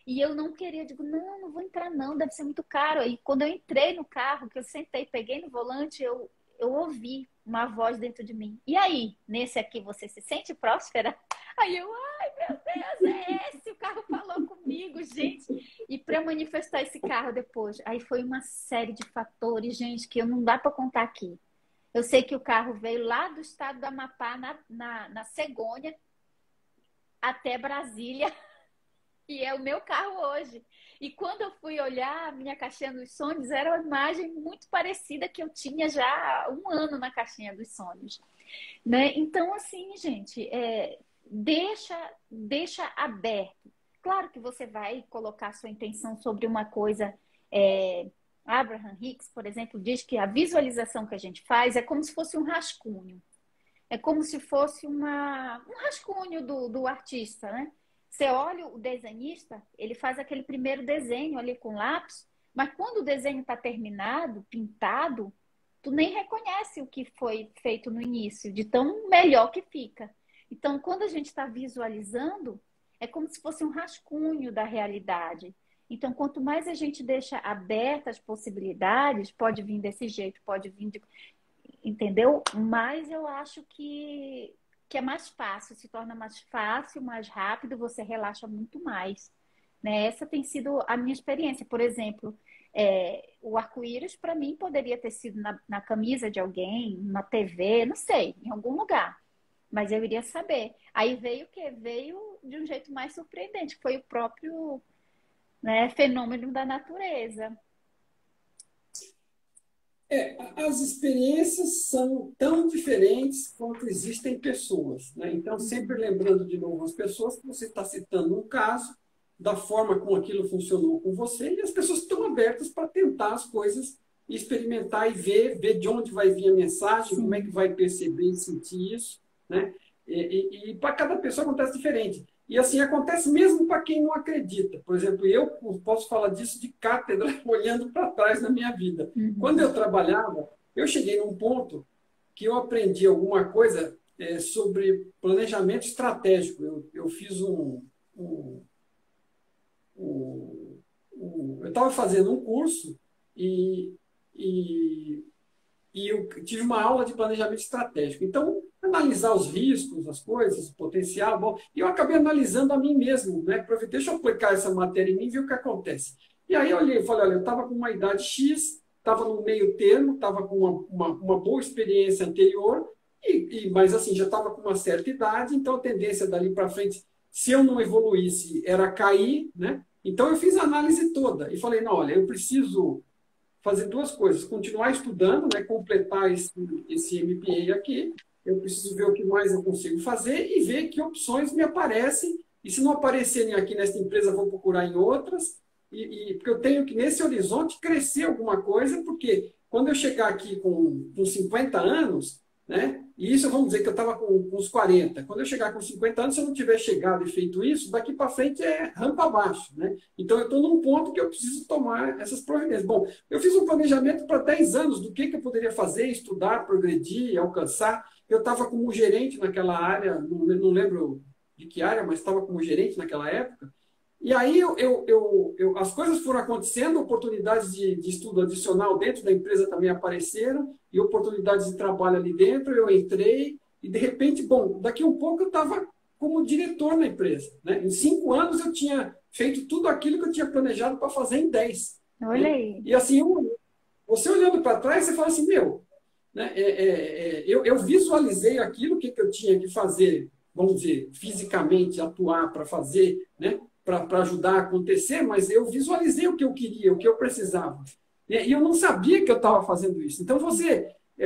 E eu não queria, eu digo, não, não vou entrar não, deve ser muito caro. E quando eu entrei no carro, que eu sentei, peguei no volante, eu ouvi uma voz dentro de mim. E aí, nesse aqui você se sente próspera? Aí eu, ai meu Deus, é esse, o carro falou comigo, gente. E para manifestar esse carro depois, aí foi uma série de fatores, gente, que eu não dá para contar aqui. Eu sei que o carro veio lá do estado do Amapá, na Cegonha, até Brasília. E é o meu carro hoje. E quando eu fui olhar a minha caixinha dos sonhos, era uma imagem muito parecida que eu tinha já há um ano na caixinha dos sonhos. Né? Então, assim, gente, deixa aberto. Claro que você vai colocar sua intenção sobre uma coisa. Abraham Hicks, por exemplo, diz que a visualização que a gente faz é como se fosse um rascunho. É como se fosse um rascunho do artista, né? Você olha o desenhista, ele faz aquele primeiro desenho ali com lápis, mas quando o desenho está terminado, pintado, tu nem reconhece o que foi feito no início, de tão melhor que fica. Então, quando a gente está visualizando, é como se fosse um rascunho da realidade. Então, quanto mais a gente deixa abertas as possibilidades, pode vir desse jeito, pode vir de entendeu? Mas eu acho que é mais fácil, se torna mais fácil, mais rápido, você relaxa muito mais. Né? Essa tem sido a minha experiência. Por exemplo, o arco-íris, para mim, poderia ter sido na camisa de alguém, na TV, não sei, em algum lugar. Mas eu iria saber. Aí veio o quê? Veio de um jeito mais surpreendente, que foi o próprio, né, fenômeno da natureza. As experiências são tão diferentes quanto existem pessoas, né? Então, sempre lembrando de novo as pessoas que você está citando um caso, da forma como aquilo funcionou com você, e as pessoas estão abertas para tentar as coisas, experimentar e ver de onde vai vir a mensagem, como é que vai perceber e sentir isso, né? E para cada pessoa acontece diferente. E assim acontece mesmo para quem não acredita. Por exemplo, eu posso falar disso de cátedra, olhando para trás na minha vida. Quando eu trabalhava, eu cheguei num ponto que eu aprendi alguma coisa sobre planejamento estratégico. Eu fiz eu estava fazendo um curso e eu tive uma aula de planejamento estratégico. Então, analisar os riscos, as coisas, o potencial, bom, e eu acabei analisando a mim mesmo, né? Deixa eu aplicar essa matéria em mim e ver o que acontece. E aí eu olhei e falei, olha, eu estava com uma idade X, estava no meio termo, estava com uma boa experiência anterior, mas assim, já estava com uma certa idade, então a tendência dali para frente, se eu não evoluísse, era cair, né? Então eu fiz a análise toda e falei, não, olha, eu preciso fazer duas coisas, continuar estudando, né, completar esse MBA aqui, eu preciso ver o que mais eu consigo fazer e ver que opções me aparecem, e se não aparecerem aqui nesta empresa, vou procurar em outras, porque eu tenho que, nesse horizonte, crescer alguma coisa, porque quando eu chegar aqui com 50 anos, né, e isso vamos dizer que eu estava com uns 40, quando eu chegar com 50 anos, se eu não tiver chegado e feito isso, daqui para frente é rampa abaixo, né? Então eu estou num ponto que eu preciso tomar essas providências. Bom, eu fiz um planejamento para 10 anos do que eu poderia fazer, estudar, progredir, alcançar. Eu estava como gerente naquela área, não lembro de que área, mas estava como gerente naquela época. E aí as coisas foram acontecendo, oportunidades de estudo adicional dentro da empresa também apareceram, e oportunidades de trabalho ali dentro, eu entrei, e de repente, bom, daqui a um pouco eu estava como diretor na empresa, né? Em 5 anos eu tinha feito tudo aquilo que eu tinha planejado para fazer em 10. Olha Né? aí. E assim, você olhando para trás, você fala assim, meu, né, eu visualizei aquilo que eu tinha que fazer, vamos dizer, fisicamente, atuar para fazer, né? Para ajudar a acontecer, mas eu visualizei o que eu queria, o que eu precisava. E eu não sabia que eu estava fazendo isso. Então,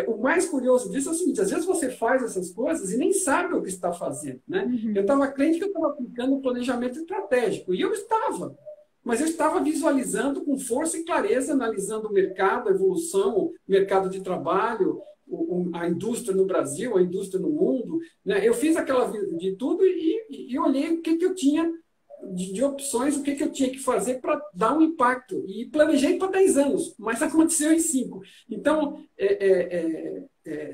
o mais curioso disso é o seguinte, às vezes você faz essas coisas e nem sabe o que está fazendo. Né? Eu estava crente que eu estava aplicando um planejamento estratégico, e eu estava, mas eu estava visualizando com força e clareza, analisando o mercado, a evolução, o mercado de trabalho, a indústria no Brasil, a indústria no mundo. Né? Eu fiz aquela de tudo e olhei o que eu tinha de opções, o que eu tinha que fazer para dar um impacto. E planejei para 10 anos, mas aconteceu em 5. Então,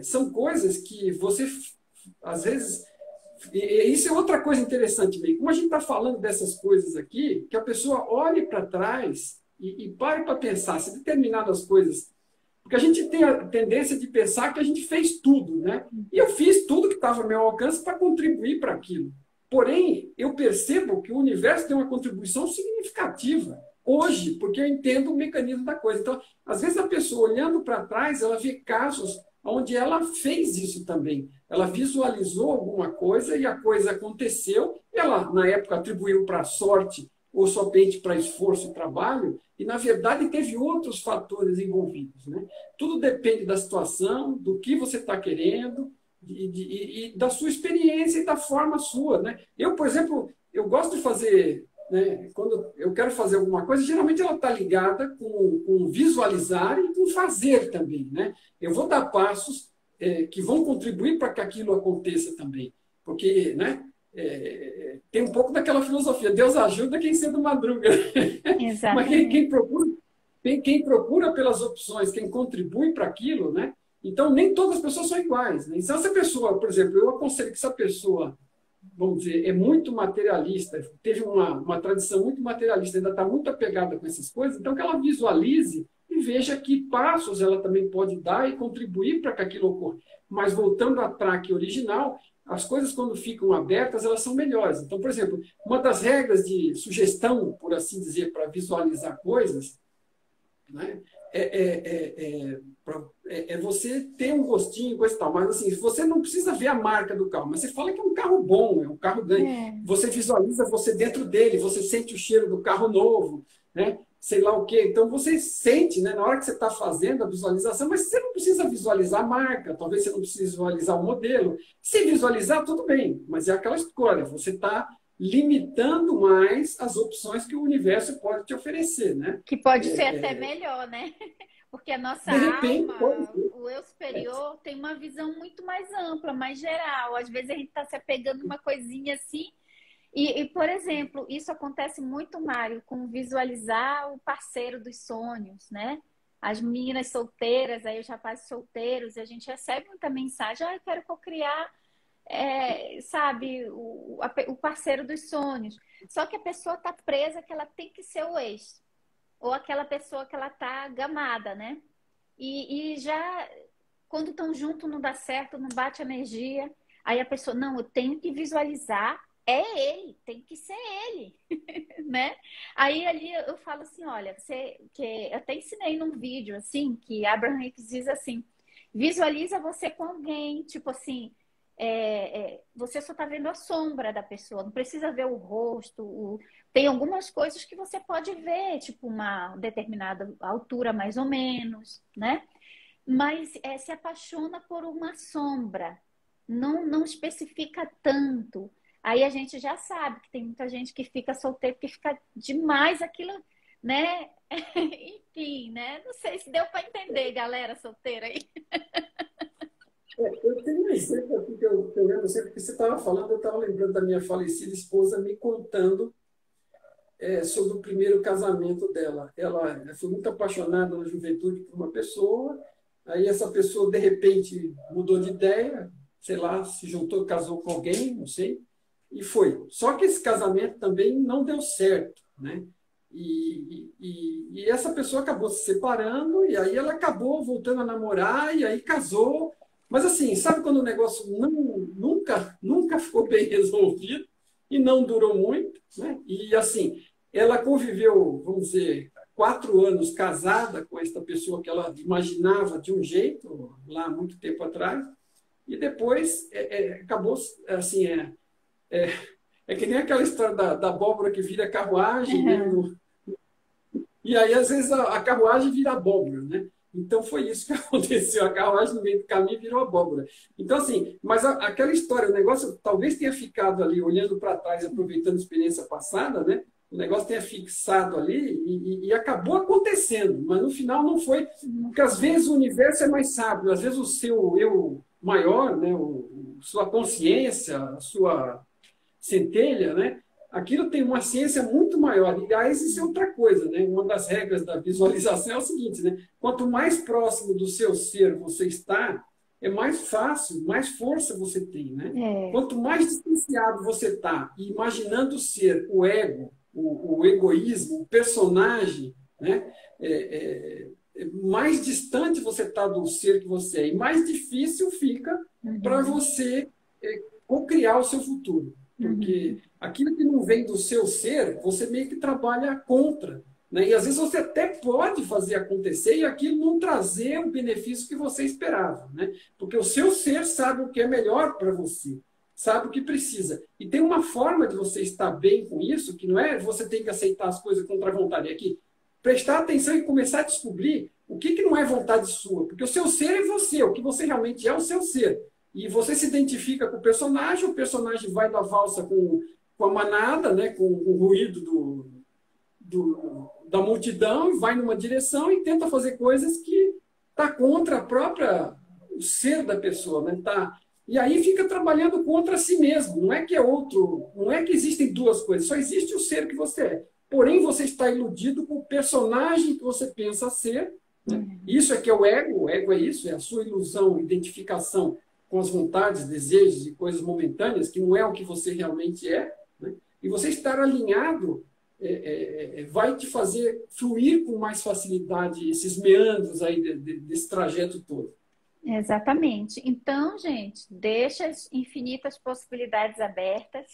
são coisas que você, às vezes... isso é outra coisa interessante, meio. Como a gente está falando dessas coisas aqui, que a pessoa olhe para trás e pare para pensar se determinadas coisas... Porque a gente tem a tendência de pensar que a gente fez tudo, né? E eu fiz tudo que estava ao meu alcance para contribuir para aquilo. Porém, eu percebo que o universo tem uma contribuição significativa hoje, porque eu entendo o mecanismo da coisa. Então, às vezes, a pessoa olhando para trás, ela vê casos onde ela fez isso também. Ela visualizou alguma coisa e a coisa aconteceu. Ela, na época, atribuiu para sorte ou somente para esforço e trabalho, e, na verdade, teve outros fatores envolvidos. Né? Tudo depende da situação, do que você está querendo, e da sua experiência e da forma sua. Né? Eu, por exemplo, eu gosto de fazer, né, quando eu quero fazer alguma coisa, geralmente ela está ligada com visualizar e com fazer também. Né? Eu vou dar passos que vão contribuir para que aquilo aconteça também. Porque, né, tem um pouco daquela filosofia, Deus ajuda quem cedo madruga. Mas quem procura pelas opções, quem contribui para aquilo, né? Então, nem todas as pessoas são iguais. Né? Então, essa pessoa, por exemplo, eu aconselho que essa pessoa, vamos dizer, é muito materialista, teve uma tradição muito materialista, ainda está muito apegada com essas coisas, então que ela visualize e veja que passos ela também pode dar e contribuir para que aquilo ocorra. Mas, voltando à traque original, as coisas, quando ficam abertas, elas são melhores. Então, por exemplo, uma das regras de sugestão, por assim dizer, para visualizar coisas, né, você ter um gostinho, coisa e tal. Mas, assim, você não precisa ver a marca do carro, mas você fala que é um carro bom, é um carro grande. Você visualiza você dentro dele, você sente o cheiro do carro novo, né? sei lá o quê. Então, você sente, né, na hora que você está fazendo a visualização, mas você não precisa visualizar a marca, talvez você não precise visualizar o modelo. Se visualizar, tudo bem, mas é aquela escolha, você está limitando mais as opções que o universo pode te oferecer, né? Que pode ser até melhor, né? Porque a nossa De repente, pode alma, ser. o eu superior, tem uma visão muito mais ampla, mais geral. Às vezes a gente está se apegando a uma coisinha assim. Por exemplo, isso acontece muito, Mário, com visualizar o parceiro dos sonhos, né? As meninas solteiras, aí os rapazes solteiros, e a gente recebe muita mensagem, eu quero cocriar, sabe, o parceiro dos sonhos. Só que a pessoa está presa que ela tem que ser o ex, ou aquela pessoa que ela está gamada, né? E já, quando estão juntos, não dá certo, não bate energia. Aí a pessoa, não, eu tenho que visualizar, é ele, tem que ser ele, né? Aí ali eu falo assim, olha, que eu até ensinei num vídeo, assim, que Abraham Hicks diz assim, visualiza você com alguém, tipo assim, você só tá vendo a sombra da pessoa, não precisa ver o rosto, tem algumas coisas que você pode ver, tipo uma determinada altura mais ou menos, né? Mas se apaixona por uma sombra, não especifica tanto. Aí a gente já sabe que tem muita gente que fica solteiro, que fica demais aquilo, né? Enfim, né? Não sei se deu para entender, galera solteira aí. Eu tenho um exemplo aqui que eu lembro sempre que você estava falando, eu estava lembrando da minha falecida esposa me contando sobre o primeiro casamento dela. Ela foi muito apaixonada na juventude por uma pessoa, aí essa pessoa, de repente, mudou de ideia, sei lá, se juntou, casou com alguém, não sei, e foi. Só que esse casamento também não deu certo, né? E essa pessoa acabou se separando, e aí ela acabou voltando a namorar, e aí casou. Mas assim, sabe quando o negócio nunca ficou bem resolvido e não durou muito, né? E assim, ela conviveu, vamos dizer, 4 anos casada com esta pessoa que ela imaginava de um jeito, lá há muito tempo atrás, e depois acabou assim, é, é que nem aquela história da abóbora que vira carruagem, né? Uhum. E aí, às vezes, a carruagem vira abóbora, né? Então, foi isso que aconteceu. A carruagem, no meio do caminho, virou abóbora. Então, assim, mas aquela história, o negócio talvez tenha ficado ali, olhando para trás, aproveitando a experiência passada, né? O negócio tenha fixado ali e acabou acontecendo, mas no final não foi. Porque, às vezes, o universo é mais sábio, às vezes, o seu eu maior, né? Sua consciência, a sua centelha, né? Aquilo tem uma ciência muito maior. E aí existe outra coisa, né? Uma das regras da visualização é o seguinte, né? Quanto mais próximo do seu ser você está, é mais fácil, mais força você tem, né? É. Quanto mais distanciado você está, imaginando ser o ego, o egoísmo, o personagem, né? Mais distante você está do ser que você é, e mais difícil fica para Uhum. você co-criar o seu futuro. Porque Uhum. aquilo que não vem do seu ser, você meio que trabalha contra. Né? E às vezes você até pode fazer acontecer e aquilo não trazer o benefício que você esperava. Né? Porque o seu ser sabe o que é melhor para você, sabe o que precisa. E tem uma forma de você estar bem com isso, que não é você tem que aceitar as coisas contra a vontade. É que prestar atenção e começar a descobrir o que não é vontade sua. Porque o seu ser é você, o que você realmente é o seu ser. E você se identifica com o personagem vai da valsa com a manada, né, com o ruído da multidão, vai numa direção e tenta fazer coisas que está contra a própria o ser da pessoa, né? E aí fica trabalhando contra si mesmo. Não é que é outro, não é que existem duas coisas, só existe o ser que você é. Porém, você está iludido com o personagem que você pensa ser. Né? Isso é que é o ego é isso, é a sua ilusão, identificação com as vontades, desejos e coisas momentâneas, que não é o que você realmente é, né? E você estar alinhado vai te fazer fluir com mais facilidade esses meandros aí desse trajeto todo. Exatamente. Então, gente, deixa as infinitas possibilidades abertas,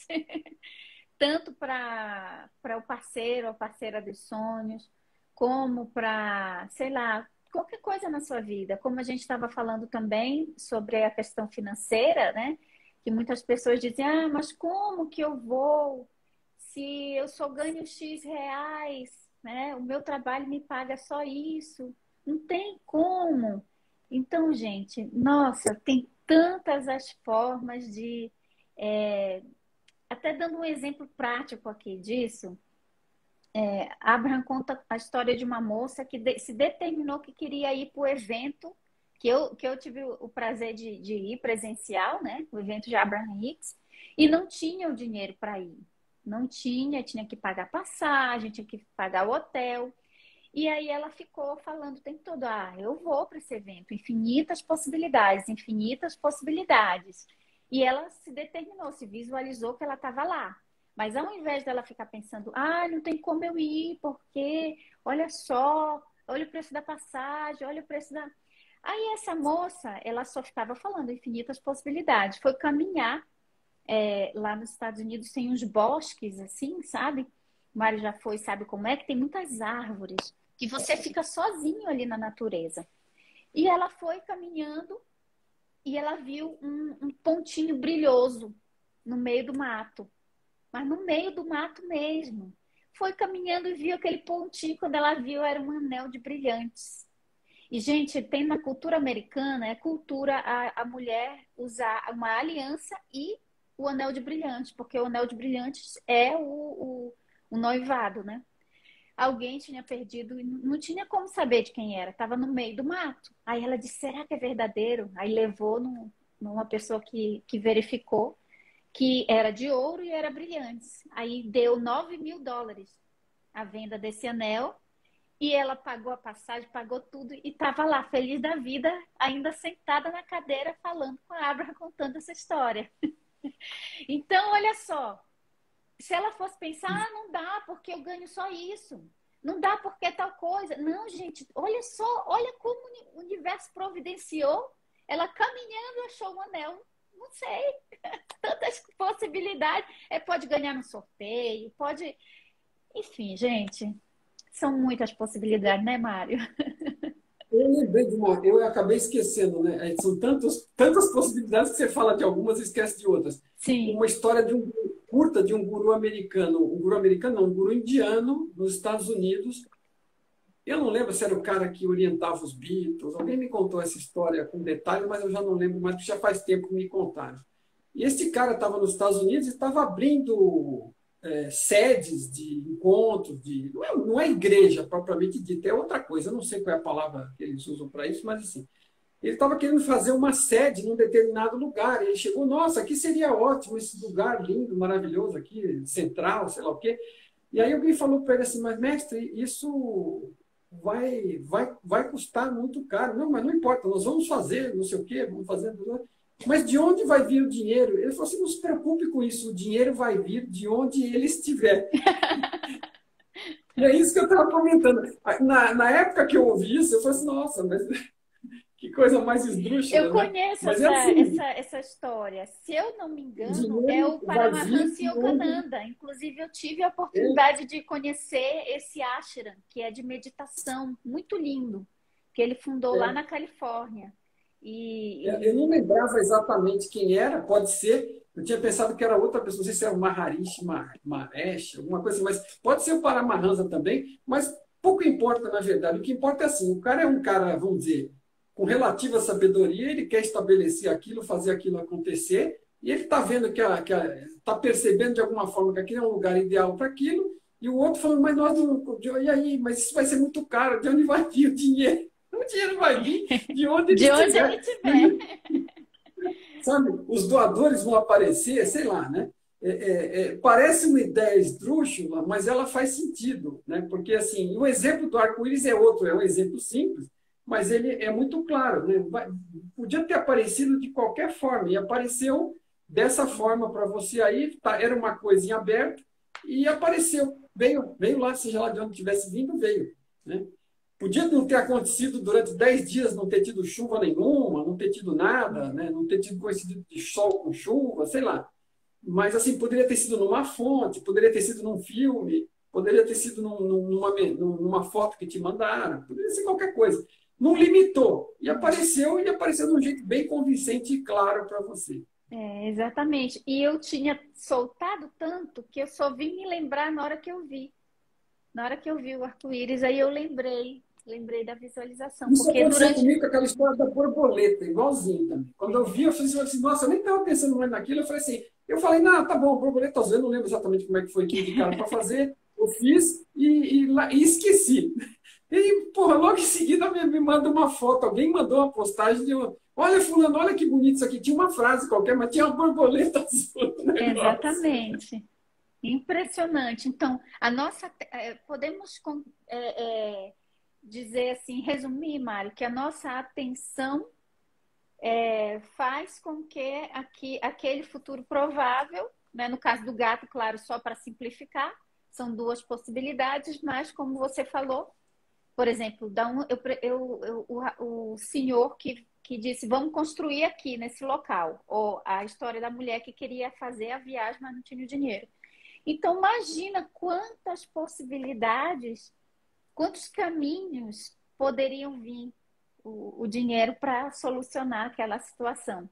tanto para o parceiro ou parceira dos sonhos, como para, sei lá, qualquer coisa na sua vida. Como a gente estava falando também sobre a questão financeira, né? Que muitas pessoas dizem, mas como que eu vou, se eu só ganho X reais? né? O meu trabalho me paga só isso. Não tem como. Então, gente, nossa, tem tantas as formas de. é, Até dando um exemplo prático aqui disso, Abraham conta a história de uma moça que se determinou que queria ir para o evento, que eu tive o prazer de ir presencial, né? O evento de Abraham Hicks, e não tinha o dinheiro para ir. Não tinha que pagar passagem, tinha que pagar o hotel. E aí ela ficou falando o tempo todo, eu vou para esse evento, infinitas possibilidades, infinitas possibilidades. E ela se determinou, se visualizou que ela estava lá. Mas ao invés dela ficar pensando, não tem como eu ir, porque olha só, olha o preço da passagem, olha o preço da. Aí essa moça, ela só ficava falando infinitas possibilidades. Foi caminhar lá nos Estados Unidos, tem uns bosques assim, sabe? O Mário já foi, sabe como é? Que tem muitas árvores, que você fica sozinho ali na natureza. E ela foi caminhando e ela viu um pontinho brilhoso no meio do mato. Mas no meio do mato mesmo. Foi caminhando e viu aquele pontinho. Quando ela viu, era um anel de brilhantes. E, gente, tem na cultura americana, é cultura a mulher usar uma aliança e o anel de brilhantes, porque o anel de brilhantes é o noivado, né? Alguém tinha perdido e não tinha como saber de quem era, estava no meio do mato. Aí ela disse: será que é verdadeiro? Aí levou numa pessoa que verificou que era de ouro e era brilhantes. Aí deu US$ 9.000 a venda desse anel e ela pagou a passagem, pagou tudo e estava lá, feliz da vida, ainda sentada na cadeira falando com a Abra, contando essa história. Então, olha só, se ela fosse pensar, não dá porque eu ganho só isso. Não dá porque é tal coisa. Não, gente, olha só, olha como o universo providenciou. Ela caminhando achou um anel. Não sei, tantas possibilidades. Pode ganhar no sorteio, pode. Enfim, gente, são muitas possibilidades, né, Mário? Eu lembrei de uma, eu acabei esquecendo, né? São tantas possibilidades que você fala de algumas e esquece de outras. Sim. Uma história de curta de um guru americano, um guru americano não, um guru indiano nos Estados Unidos. Eu não lembro se era o cara que orientava os Beatles. Alguém me contou essa história com detalhes, mas eu já não lembro mais, porque já faz tempo que me contaram. E esse cara estava nos Estados Unidos e estava abrindo sedes de encontros, não é igreja propriamente dita, é outra coisa, eu não sei qual é a palavra que eles usam para isso, mas assim, ele estava querendo fazer uma sede num determinado lugar, e ele chegou, nossa, aqui seria ótimo, esse lugar lindo, maravilhoso aqui, central, sei lá o quê. E aí alguém falou para ele assim, mas mestre, isso vai custar muito caro. Não, mas não importa, nós vamos fazer, não sei o quê, vamos fazer. Mas de onde vai vir o dinheiro? Ele falou assim, não se preocupe com isso, o dinheiro vai vir de onde ele estiver. E é isso que eu estava comentando. Na época que eu ouvi isso, eu falei assim, nossa, mas que coisa mais Eu esdrúxula, né? conheço Mas é assim, essa história. Se eu não me o engano, é dinheiro o vai vir Paramahansa de onde Yogananda. Inclusive, eu tive a ele... oportunidade de conhecer esse ashram, que é de meditação, muito lindo, que ele fundou lá na Califórnia. Eu não lembrava exatamente quem era, pode ser. Eu tinha pensado que era outra pessoa, não sei se era o Maharishi Mahesh, alguma coisa assim, mas pode ser o Paramahansa também, mas pouco importa, na verdade. O que importa é assim, o cara é um cara, vamos dizer, com relativa sabedoria, ele quer estabelecer aquilo, fazer aquilo acontecer, e ele está vendo está percebendo de alguma forma que aquele é um lugar ideal para aquilo, e o outro falando, mas nós não, e aí, mas isso vai ser muito caro, de onde vai vir o dinheiro? O dinheiro vai vir de onde ele de onde ele estiver. estiver. Sabe, os doadores vão aparecer, sei lá, né? Parece uma ideia esdrúxula, mas ela faz sentido, né? Porque assim, o exemplo do arco-íris é outro, é um exemplo simples, mas ele é muito claro, né? Podia ter aparecido de qualquer forma e apareceu dessa forma para você aí, era uma coisa em aberto e apareceu, veio lá, seja lá de onde tivesse vindo, veio, né? Podia não ter acontecido durante 10 dias, não ter tido chuva nenhuma, não ter tido nada, né? Não ter tido coincidido de sol com chuva, sei lá. Mas, assim, poderia ter sido numa fonte, poderia ter sido num filme, poderia ter sido numa foto que te mandaram, poderia ser qualquer coisa. Não limitou. E apareceu de um jeito bem convincente e claro para você. Exatamente. E eu tinha soltado tanto que eu só vim me lembrar na hora que eu vi. Na hora que eu vi o arco-íris, aí eu lembrei da visualização, Isso porque aconteceu durante... comigo com aquela história da borboleta, igualzinho também. Quando eu vi, eu falei assim, nossa, eu nem estava pensando mais naquilo. Eu falei, não, tá bom, borboleta azul, eu não lembro exatamente como é que foi que indicaram para fazer. Eu fiz e esqueci. E, porra, logo em seguida me manda uma foto. Alguém mandou uma postagem de olha, fulano, olha que bonito isso aqui. Tinha uma frase qualquer, mas tinha uma borboleta azul no negócio. Exatamente. Impressionante. Então, podemos dizer assim, resumir, Mário, que a nossa atenção faz com que aquele futuro provável, né, no caso do gato, claro, só para simplificar, são duas possibilidades, mas como você falou, por exemplo, o senhor que disse, vamos construir aqui nesse local, ou a história da mulher que queria fazer a viagem, mas não tinha o dinheiro. Então, imagina quantas possibilidades, quantos caminhos poderiam vir o dinheiro para solucionar aquela situação.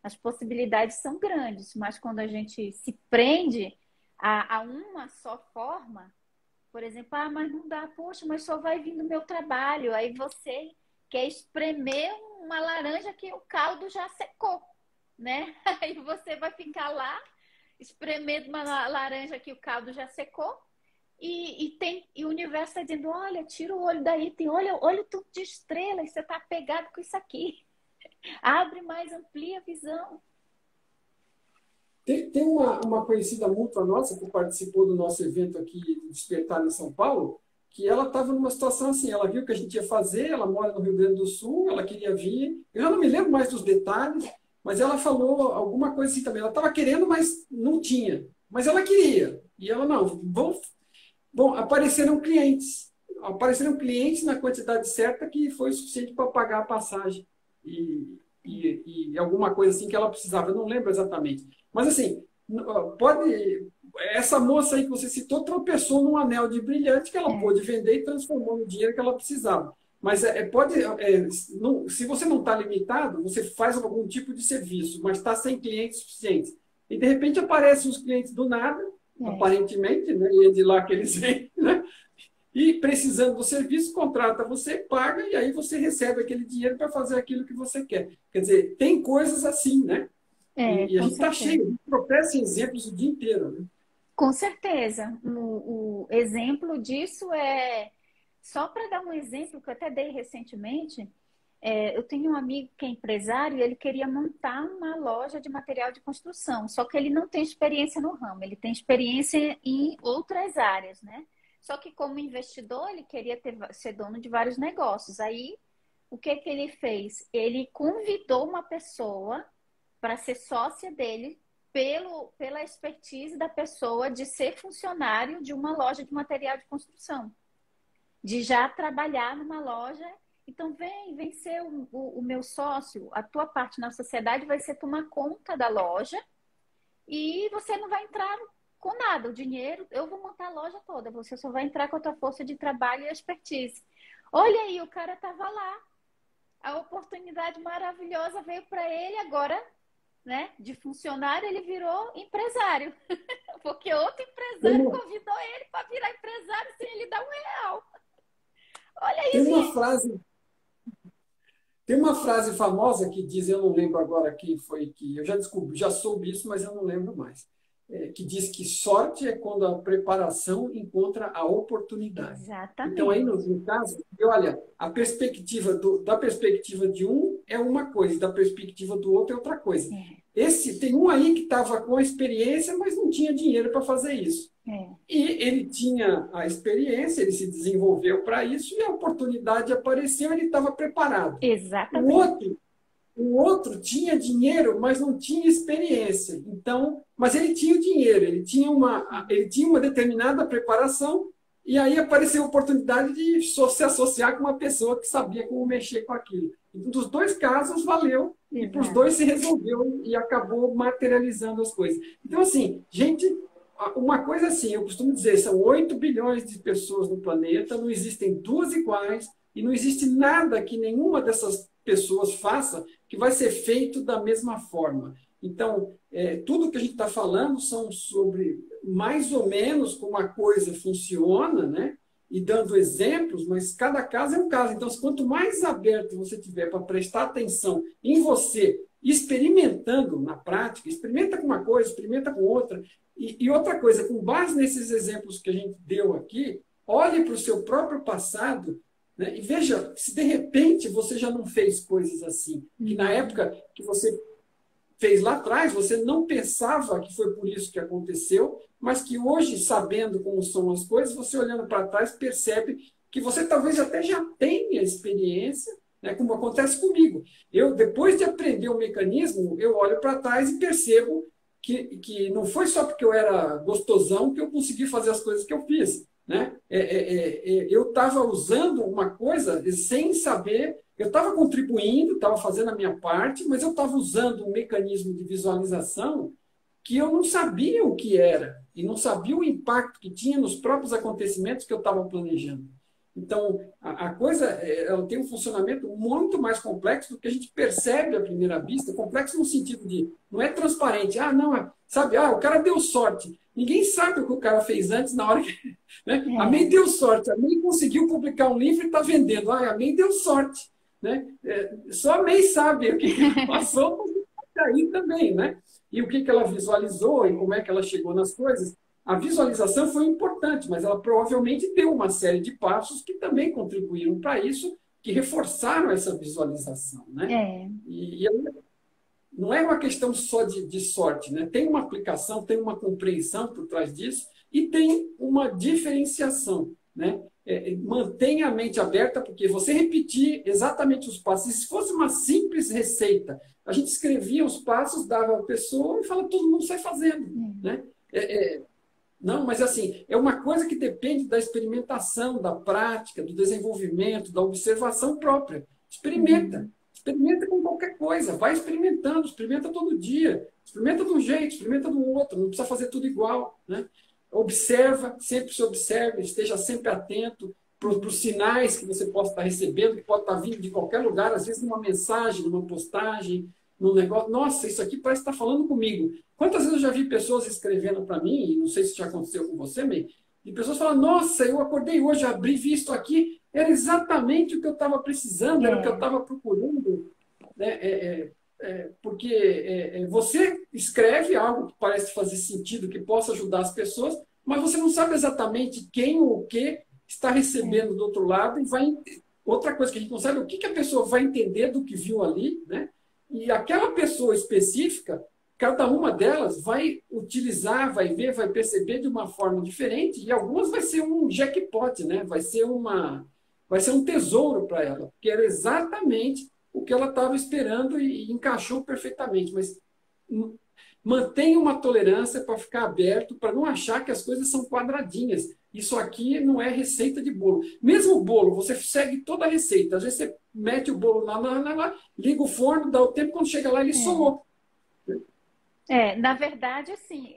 As possibilidades são grandes, mas quando a gente se prende a uma só forma, por exemplo, mas não dá, poxa, mas só vai vir do meu trabalho. Aí você quer espremer uma laranja que o caldo já secou, né? Aí você vai ficar lá espremendo uma laranja que o caldo já secou e o universo está dizendo, olha, tira o olho daí, olha o tanto de estrelas, você está pegado com isso aqui. Abre mais, amplia a visão. Tem uma conhecida mútua nossa que participou do nosso evento aqui, Despertar em São Paulo, que ela estava numa situação assim, ela viu o que a gente ia fazer, ela mora no Rio Grande do Sul, ela queria vir, eu já não me lembro mais dos detalhes, mas ela falou alguma coisa assim também, ela estava querendo, mas não tinha, mas ela queria, e ela, não, bom, apareceram clientes na quantidade certa que foi o suficiente para pagar a passagem, e alguma coisa assim que ela precisava, eu não lembro exatamente. Mas assim, essa moça aí que você citou tropeçou num anel de brilhante que ela pôde vender e transformou no dinheiro que ela precisava. Mas se você não está limitado, você faz algum tipo de serviço, mas está sem clientes suficientes. E de repente aparecem os clientes do nada, aparentemente, né? E é de lá que eles vêm, né? E precisando do serviço, contrata você, paga, e aí você recebe aquele dinheiro para fazer aquilo que você quer. Quer dizer, tem coisas assim, né? E a gente está cheio, a gente tropeça em exemplos o dia inteiro. Né? Com certeza. O exemplo disso só para dar um exemplo que eu até dei recentemente, eu tenho um amigo que é empresário e ele queria montar uma loja de material de construção, só que ele não tem experiência no ramo, ele tem experiência em outras áreas, né? Só que como investidor, ele queria ser dono de vários negócios. Aí, o que ele fez? Ele convidou uma pessoa para ser sócia dele pela expertise da pessoa de ser funcionário de uma loja de material de construção, de já trabalhar numa loja. Então, vem ser o meu sócio, a tua parte na sociedade vai ser tomar conta da loja e você não vai entrar com nada, o dinheiro, eu vou montar a loja toda, você só vai entrar com a tua força de trabalho e expertise. Olha aí, o cara estava lá, a oportunidade maravilhosa veio para ele agora, né? De funcionário, ele virou empresário. Porque outro empresário convidou ele para virar empresário sem ele dar R$1. Olha isso. Tem uma frase famosa que diz, eu não lembro agora quem foi, que eu já descobri, já soube isso, mas eu não lembro mais. Que diz que sorte é quando a preparação encontra a oportunidade. Exatamente. Então, aí, no caso, olha, a perspectiva da perspectiva de um é uma coisa, e da perspectiva do outro é outra coisa. Tem um aí que estava com a experiência, mas não tinha dinheiro para fazer isso. E ele tinha a experiência, ele se desenvolveu para isso, e a oportunidade apareceu, ele estava preparado. Exatamente. O outro tinha dinheiro, mas não tinha experiência. Então, mas ele tinha o dinheiro, ele tinha uma determinada preparação, e aí apareceu a oportunidade de se associar com uma pessoa que sabia como mexer com aquilo. Então, dos dois casos, valeu, e para os dois se resolveu e acabou materializando as coisas. Então, assim, gente, uma coisa assim, eu costumo dizer, são 8 bilhões de pessoas no planeta, não existem duas iguais, e não existe nada que nenhuma dessas pessoas faça que vai ser feito da mesma forma. Então, tudo que a gente está falando são sobre mais ou menos como a coisa funciona, né? e dando exemplos, mas cada caso é um caso. Então, quanto mais aberto você tiver para prestar atenção em você, experimentando na prática, experimenta com uma coisa, experimenta com outra, e outra coisa, com base nesses exemplos que a gente deu aqui, olhe para o seu próprio passado, né, e veja se de repente você já não fez coisas assim, que na época que você fez lá atrás, você não pensava que foi por isso que aconteceu, mas que hoje, sabendo como são as coisas, você olhando para trás percebe que você talvez até já tenha experiência, né, como acontece comigo. Eu, depois de aprender o mecanismo, eu olho para trás e percebo que não foi só porque eu era gostosão que eu consegui fazer as coisas que eu fiz. Né? Eu estava usando uma coisa sem saber, eu estava contribuindo, estava fazendo a minha parte, mas eu estava usando um mecanismo de visualização que eu não sabia o que era e não sabia o impacto que tinha nos próprios acontecimentos que eu estava planejando. Então, a coisa ela tem um funcionamento muito mais complexo do que a gente percebe à primeira vista. Complexo no sentido de, não é transparente. Ah, não, sabe, o cara deu sorte. Ninguém sabe o que o cara fez antes, na hora que... Né? A May deu sorte, a May conseguiu publicar um livro e está vendendo. A May deu sorte. Né? Só a May sabe o que passou aí também. Né? E o que ela visualizou e como é que ela chegou nas coisas. A visualização foi importante, mas ela provavelmente deu uma série de passos que também contribuíram para isso, que reforçaram essa visualização. Né? E não é uma questão só de sorte, né? Tem uma aplicação, tem uma compreensão por trás disso e tem uma diferenciação. Né? Mantenha a mente aberta, porque você repetir exatamente os passos. Se fosse uma simples receita, a gente escrevia os passos, dava a pessoa e fala, todo mundo sai fazendo. Né? Não, mas assim, é uma coisa que depende da experimentação, da prática, do desenvolvimento, da observação própria. Experimenta. Experimenta com qualquer coisa. Vai experimentando, experimenta todo dia. Experimenta de um jeito, experimenta do outro. Não precisa fazer tudo igual. Né? Observa, sempre se observe, esteja sempre atento para os sinais que você possa estar recebendo, que pode estar vindo de qualquer lugar, às vezes numa mensagem, numa postagem, num negócio. Nossa, isso aqui parece estar falando comigo. Quantas vezes eu já vi pessoas escrevendo para mim, e não sei se já aconteceu com você, May, e pessoas falam, nossa, eu acordei hoje, abri, vi isso aqui, era exatamente o que eu estava precisando, era o que eu estava procurando. Né? Porque você escreve algo que parece fazer sentido, que possa ajudar as pessoas, mas você não sabe exatamente quem ou o que está recebendo do outro lado e vai... Outra coisa que a gente não sabe é o que a pessoa vai entender do que viu ali, né? E aquela pessoa específica, cada uma delas vai utilizar, vai ver, vai perceber de uma forma diferente, e algumas vai ser um jackpot, né? Vai ser um tesouro para ela, porque era exatamente o que ela estava esperando e encaixou perfeitamente. Mas mantenha uma tolerância para ficar aberto, para não achar que as coisas são quadradinhas. Isso aqui não é receita de bolo. Mesmo o bolo, você segue toda a receita. Às vezes você mete o bolo lá, liga o forno, dá o tempo, quando chega lá, ele solou. Na verdade, assim,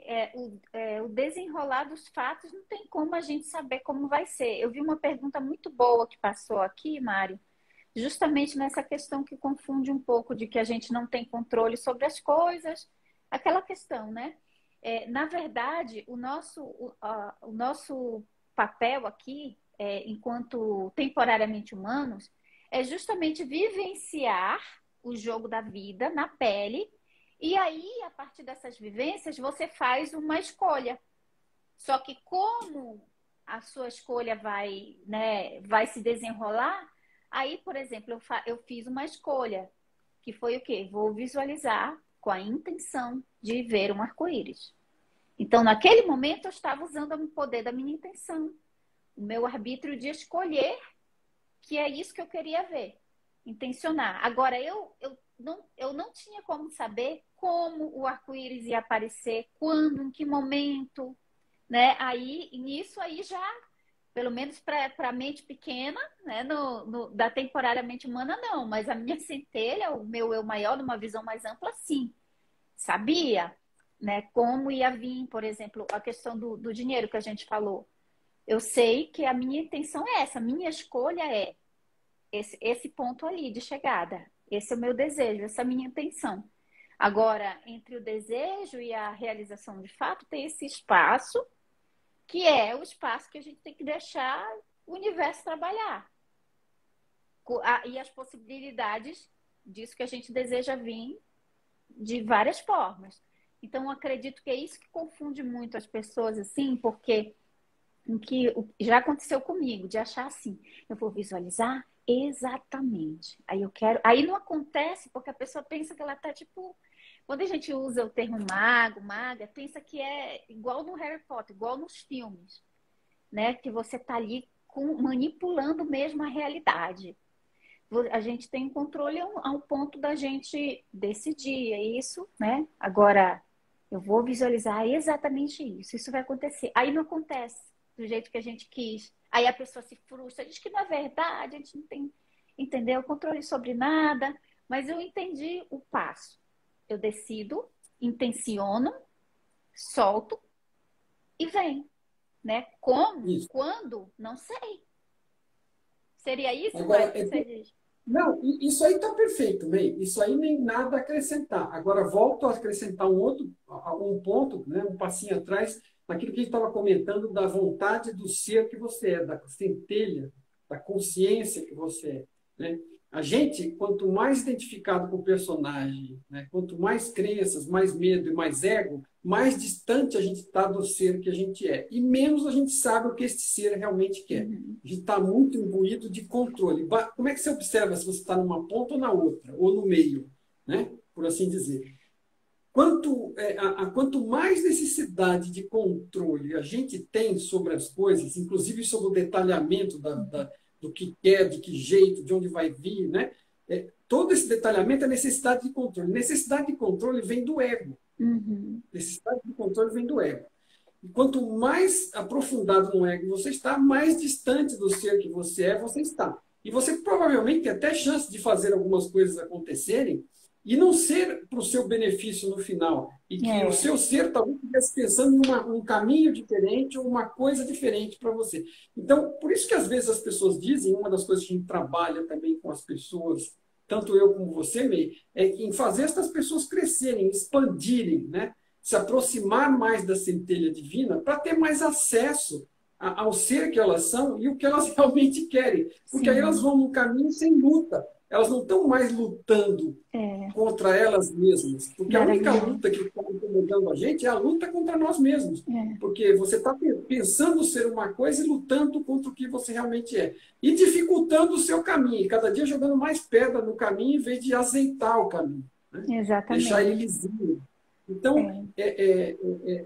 o desenrolar dos fatos não tem como a gente saber como vai ser. Eu vi uma pergunta muito boa que passou aqui, Mário, justamente nessa questão que confunde um pouco de que a gente não tem controle sobre as coisas, aquela questão, né? Na verdade, o nosso papel aqui, enquanto temporariamente humanos, é justamente vivenciar o jogo da vida na pele. E aí, a partir dessas vivências, você faz uma escolha. Só que como a sua escolha vai se desenrolar, aí, por exemplo, eu fiz uma escolha, que foi o quê? Vou visualizar com a intenção de ver um arco-íris. Então, naquele momento, eu estava usando o poder da minha intenção, o meu arbítrio de escolher, que é isso que eu queria ver, intencionar. Agora, eu não tinha como saber como o arco-íris ia aparecer, quando, em que momento, né? Nisso aí já, pelo menos para a mente pequena, né? Da temporariamente humana, não. Mas a minha centelha, o meu eu maior, numa visão mais ampla, sim. Sabia, né? Como ia vir, por exemplo, a questão do dinheiro que a gente falou. Eu sei que a minha intenção é essa, a minha escolha é esse ponto ali de chegada. Esse é o meu desejo, essa é a minha intenção. Agora, entre o desejo e a realização de fato, tem esse espaço, que é o espaço que a gente tem que deixar o universo trabalhar. E as possibilidades disso que a gente deseja vir de várias formas. Então, eu acredito que é isso que confunde muito as pessoas, assim, porque já aconteceu comigo, de achar assim, eu vou visualizar exatamente. Aí eu quero. Aí não acontece porque a pessoa pensa que ela tá tipo. Quando a gente usa o termo mago, maga, pensa que é igual no Harry Potter, igual nos filmes, né? Que você tá ali manipulando mesmo a realidade. A gente tem controle ao ponto da gente decidir, é isso, né? Agora, eu vou visualizar exatamente isso. Isso vai acontecer. Aí não acontece do jeito que a gente quis. Aí a pessoa se frustra. Diz que não é verdade, a gente não tem, entendeu? Controle sobre nada. Mas eu entendi o passo. Eu decido, intenciono, solto e vem, né? Como? Isso. Quando? Não sei. Seria isso, Agora, Mário, que você diz? não, isso aí está perfeito, May. Isso aí nem nada a acrescentar. Agora, volto a acrescentar um ponto, né, um passinho atrás, naquilo que a gente estava comentando da vontade do ser que você é, da centelha, da consciência que você é, né? A gente, quanto mais identificado com o personagem, né, quanto mais crenças, mais medo e mais ego, mais distante a gente está do ser que a gente é. E menos a gente sabe o que esse ser realmente quer. Uhum. A gente está muito imbuído de controle. Como é que você observa se você está numa ponta ou na outra, ou no meio, né? Por assim dizer. Quanto mais necessidade de controle a gente tem sobre as coisas, inclusive sobre o detalhamento do que quer, de que jeito, de onde vai vir, né? Todo esse detalhamento é necessidade de controle. Necessidade de controle vem do ego. Uhum. Necessidade de controle vem do ego. E quanto mais aprofundado no ego você está, mais distante do ser que você está. E você provavelmente tem até chance de fazer algumas coisas acontecerem e não ser para o seu benefício no final. E que o seu ser talvez estivesse pensando em um caminho diferente ou uma coisa diferente para você. Então, por isso que às vezes as pessoas dizem, uma das coisas que a gente trabalha também com as pessoas, tanto eu como você, May, é em fazer essas pessoas crescerem, expandirem, né? Se aproximar mais da centelha divina para ter mais acesso ao ser que elas são e o que elas realmente querem. Porque aí elas vão num caminho sem luta. Elas não estão mais lutando contra elas mesmas. Porque a única luta que está incomodando a gente é a luta contra nós mesmos. Porque você está pensando ser uma coisa e lutando contra o que você realmente é. E dificultando o seu caminho. E cada dia jogando mais pedra no caminho em vez de azeitar o caminho. Né? Exatamente. Deixar ele lisinho. Então,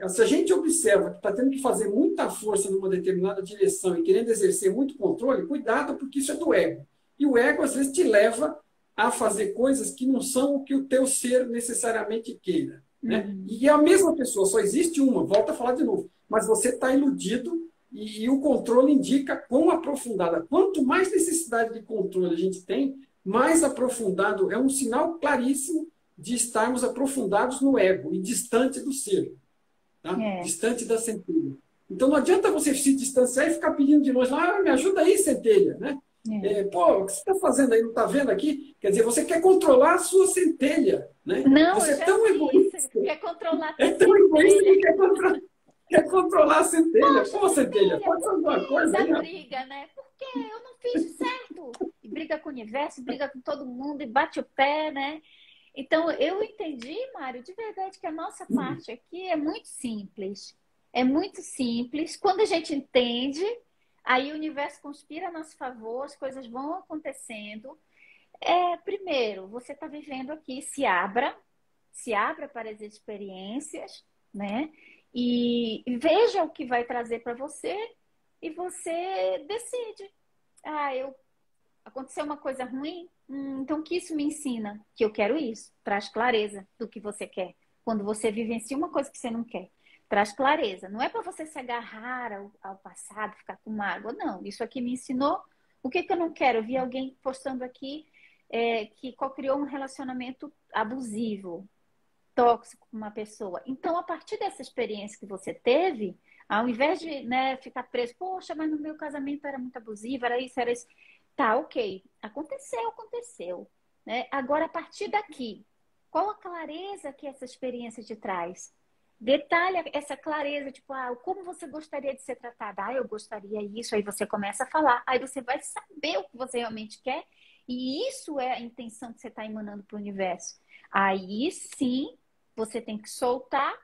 se a gente observa que está tendo que fazer muita força numa determinada direção e querendo exercer muito controle, cuidado, porque isso é do ego. E o ego, às vezes, te leva a fazer coisas que não são o que o teu ser necessariamente queira. Né? E é a mesma pessoa, só existe uma, volta a falar de novo. Mas você está iludido e o controle indica quão aprofundada. Quanto mais necessidade de controle a gente tem, mais aprofundado, é um sinal claríssimo de estarmos aprofundados no ego e distante do ser, tá? Distante da centelha. Então não adianta você se distanciar e ficar pedindo de longe, me ajuda aí, centelha, né? O que você está fazendo aí? Não está vendo aqui? Quer dizer, você quer controlar a sua centelha, né? Não, você é tão egoísta. Quer controlar a tão egoísta que quer controlar a centelha. Pô, centelha, pode fazer uma coisa aí. Briga, né? Porque eu não fiz certo. E briga com o universo, briga com todo mundo e bate o pé, né? Então, eu entendi, Mário, de verdade que a nossa parte aqui é muito simples. É muito simples. Quando a gente entende, aí o universo conspira a nosso favor, as coisas vão acontecendo. Primeiro, você está vivendo aqui, se abra para as experiências, né? E veja o que vai trazer para você e você decide. Aconteceu uma coisa ruim, então o que isso me ensina? Que eu quero isso. Traz clareza do que você quer. Quando você vivencia uma coisa que você não quer, traz clareza. Não é para você se agarrar ao passado, ficar com mágoa. Não, isso aqui me ensinou o que eu não quero. Eu vi alguém postando aqui que criou um relacionamento abusivo, tóxico com uma pessoa. Então, a partir dessa experiência que você teve, ao invés de ficar preso, poxa, mas no meu casamento era muito abusivo, era isso, era isso. Tá, ok. Aconteceu. Né? Agora, a partir daqui, qual a clareza que essa experiência te traz? Detalha essa clareza, tipo, como você gostaria de ser tratada? Eu gostaria isso. Aí você começa a falar. Aí você vai saber o que você realmente quer. E isso é a intenção que você está emanando para o universo. Aí sim, você tem que soltar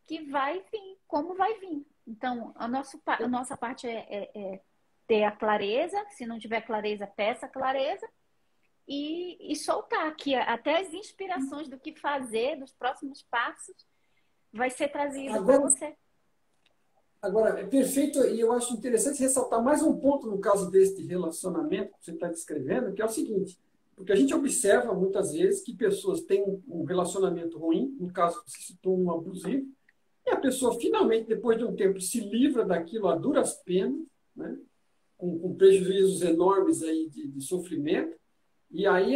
que vai vir, como vai vir. Então, a nossa parte é ter a clareza. Se não tiver clareza, peça clareza. E soltar que até as inspirações do que fazer, dos próximos passos, vai ser trazido para Agora, você. agora, é perfeito, e eu acho interessante ressaltar mais um ponto no caso deste relacionamento que você está descrevendo, que é o seguinte, porque a gente observa muitas vezes que pessoas têm um relacionamento ruim, no caso que você citou um abusivo, e a pessoa finalmente, depois de um tempo, se livra daquilo a duras penas, né? Com prejuízos enormes aí de sofrimento, e aí,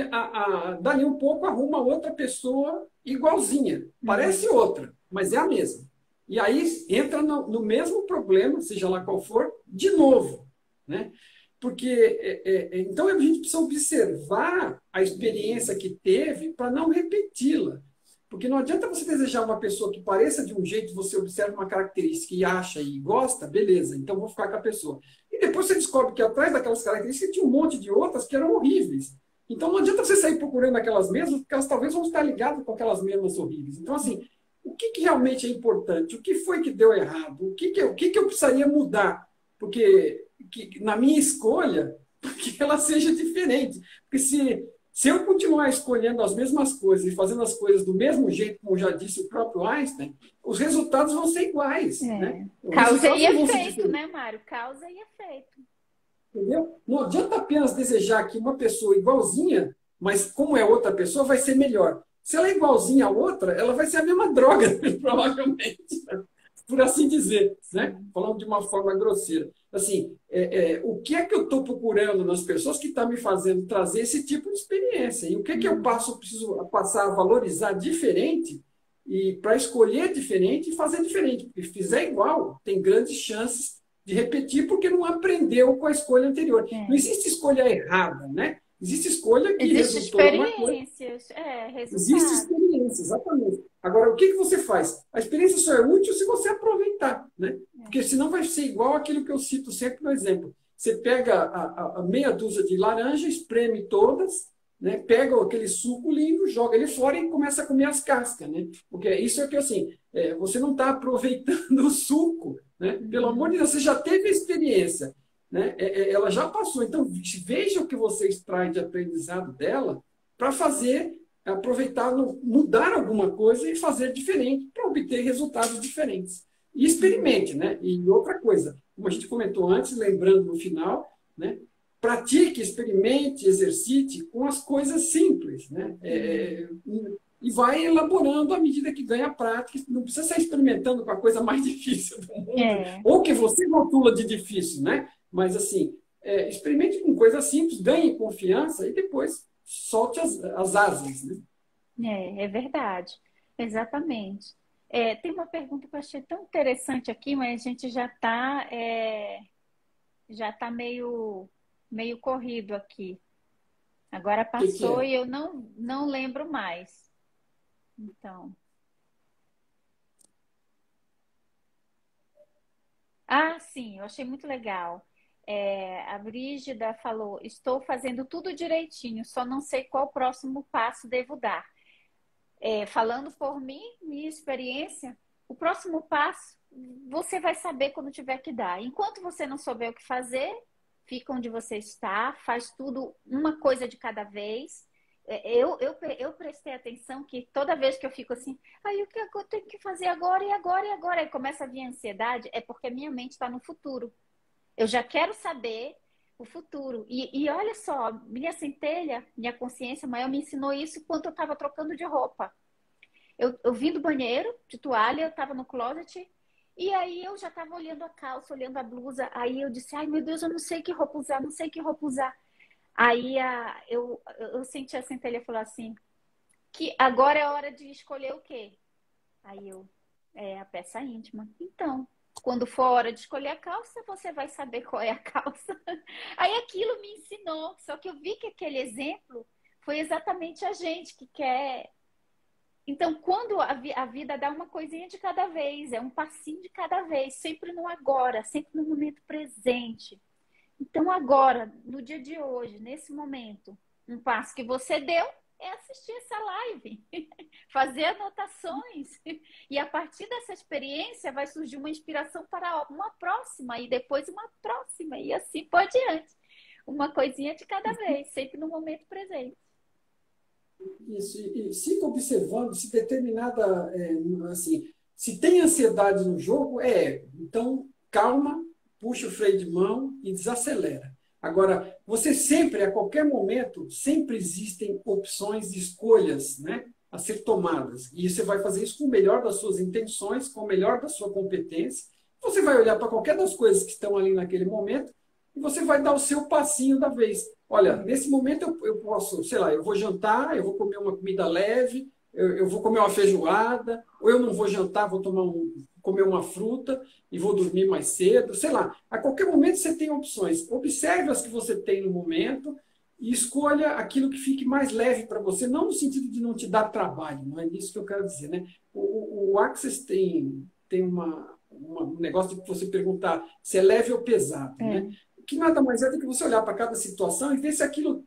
dali um pouco, arruma outra pessoa igualzinha. Parece outra, mas é a mesma. E aí entra no mesmo problema, seja lá qual for, de novo. Né? Porque, então, a gente precisa observar a experiência que teve para não repeti-la. Porque não adianta você desejar uma pessoa que pareça de um jeito, você observa uma característica e acha e gosta, beleza, então vou ficar com a pessoa. E depois você descobre que atrás daquelas características tinha um monte de outras que eram horríveis. Então não adianta você sair procurando aquelas mesmas, porque elas talvez vão estar ligadas com aquelas mesmas horríveis. Então, assim, o que realmente é importante? O que foi que deu errado? O que eu precisaria mudar? Porque na minha escolha, que ela seja diferente. Porque se eu continuar escolhendo as mesmas coisas e fazendo as coisas do mesmo jeito, como já disse o próprio Einstein, os resultados vão ser iguais. Né? Os Causa e resultados não vão ser efeito, diferentes. né, Mário? Causa e efeito. Entendeu? Não adianta apenas desejar que uma pessoa igualzinha, mas como é outra pessoa, vai ser melhor. Se ela é igualzinha a outra, ela vai ser a mesma droga, provavelmente, por assim dizer, né? Sim. Falando de uma forma grosseira. Assim, o que é que eu estou procurando nas pessoas que está me fazendo trazer esse tipo de experiência? E o que é que eu preciso passar a valorizar diferente e para escolher diferente e fazer diferente? Porque se fizer igual, tem grandes chances de repetir porque não aprendeu com a escolha anterior. Não É. existe escolha errada, né? Existe escolha que Existem resultou numa coisa. experiências, Existe resultado. experiência, exatamente. Agora, o que você faz? A experiência só é útil se você aproveitar, né? Porque senão vai ser igual aquilo que eu cito sempre no exemplo. Você pega a meia dúzia de laranja, espreme todas, né? Pega aquele suco limpo, joga ele fora e começa a comer as cascas, né? Porque isso é que assim, você não está aproveitando o suco, né? Pelo amor de Deus, você já teve a experiência, né? Ela já passou. Então, veja o que você extrai de aprendizado dela para fazer aproveitar, mudar alguma coisa e fazer diferente para obter resultados diferentes. E experimente, né? E outra coisa, como a gente comentou antes, lembrando no final, né? Pratique, experimente, exercite com as coisas simples, né? E vai elaborando à medida que ganha prática. Não precisa sair experimentando com a coisa mais difícil do mundo, É, ou que você rotula de difícil, né? Mas assim, experimente com coisas simples, ganhe confiança e depois solte as asas, né? é verdade. Exatamente. Tem uma pergunta que eu achei tão interessante aqui, mas a gente já tá meio corrido aqui. Agora Que passou é? e eu não lembro mais. Então. Sim, eu achei muito legal. A Brígida falou: estou fazendo tudo direitinho, só não sei qual próximo passo devo dar. Falando por mim, minha experiência, o próximo passo você vai saber quando tiver que dar. Enquanto você não souber o que fazer, fica onde você está, faz tudo uma coisa de cada vez. Eu prestei atenção que toda vez que eu fico assim, aí o que eu tenho que fazer agora e agora e agora? Aí começa a vir a ansiedade, é porque a minha mente está no futuro. Eu já quero saber o futuro. E olha só, minha centelha, minha consciência maior me ensinou isso enquanto eu estava trocando de roupa. Eu vim do banheiro de toalha, eu estava no closet, e aí eu já estava olhando a calça, olhando a blusa. Aí eu disse, ai meu Deus, eu não sei que roupa usar, não sei que roupa usar. Aí eu senti a centelha falar assim, que agora é a hora de escolher o quê? Aí a peça íntima. Então, quando for a hora de escolher a calça, você vai saber qual é a calça. Aí aquilo me ensinou, só que eu vi que aquele exemplo foi exatamente a gente que quer Então, quando a vida dá uma coisinha de cada vez, é um passinho de cada vez, sempre no agora, sempre no momento presente. Então, agora, no dia de hoje, nesse momento, um passo que você deu é assistir essa live, fazer anotações. E a partir dessa experiência vai surgir uma inspiração para uma próxima, e depois uma próxima, e assim por diante. Uma coisinha de cada vez, sempre no momento presente. Isso, e fica observando se determinada, assim, se tem ansiedade no jogo, então calma, puxa o freio de mão e desacelera. Agora, você sempre, a qualquer momento, sempre existem opções de escolhas, né, a ser tomadas. E você vai fazer isso com o melhor das suas intenções, com o melhor da sua competência. Você vai olhar para qualquer das coisas que estão ali naquele momento e você vai dar o seu passinho da vez. Olha, nesse momento eu posso, sei lá, eu vou jantar, eu vou comer uma comida leve, eu vou comer uma feijoada, ou eu não vou jantar, vou comer uma fruta e vou dormir mais cedo, sei lá. A qualquer momento você tem opções. Observe as que você tem no momento e escolha aquilo que fique mais leve para você, não no sentido de não te dar trabalho, não é isso que eu quero dizer, né? O Access tem um negócio de você perguntar se é leve ou pesado, né? Que nada mais é do que você olhar para cada situação e ver se aquilo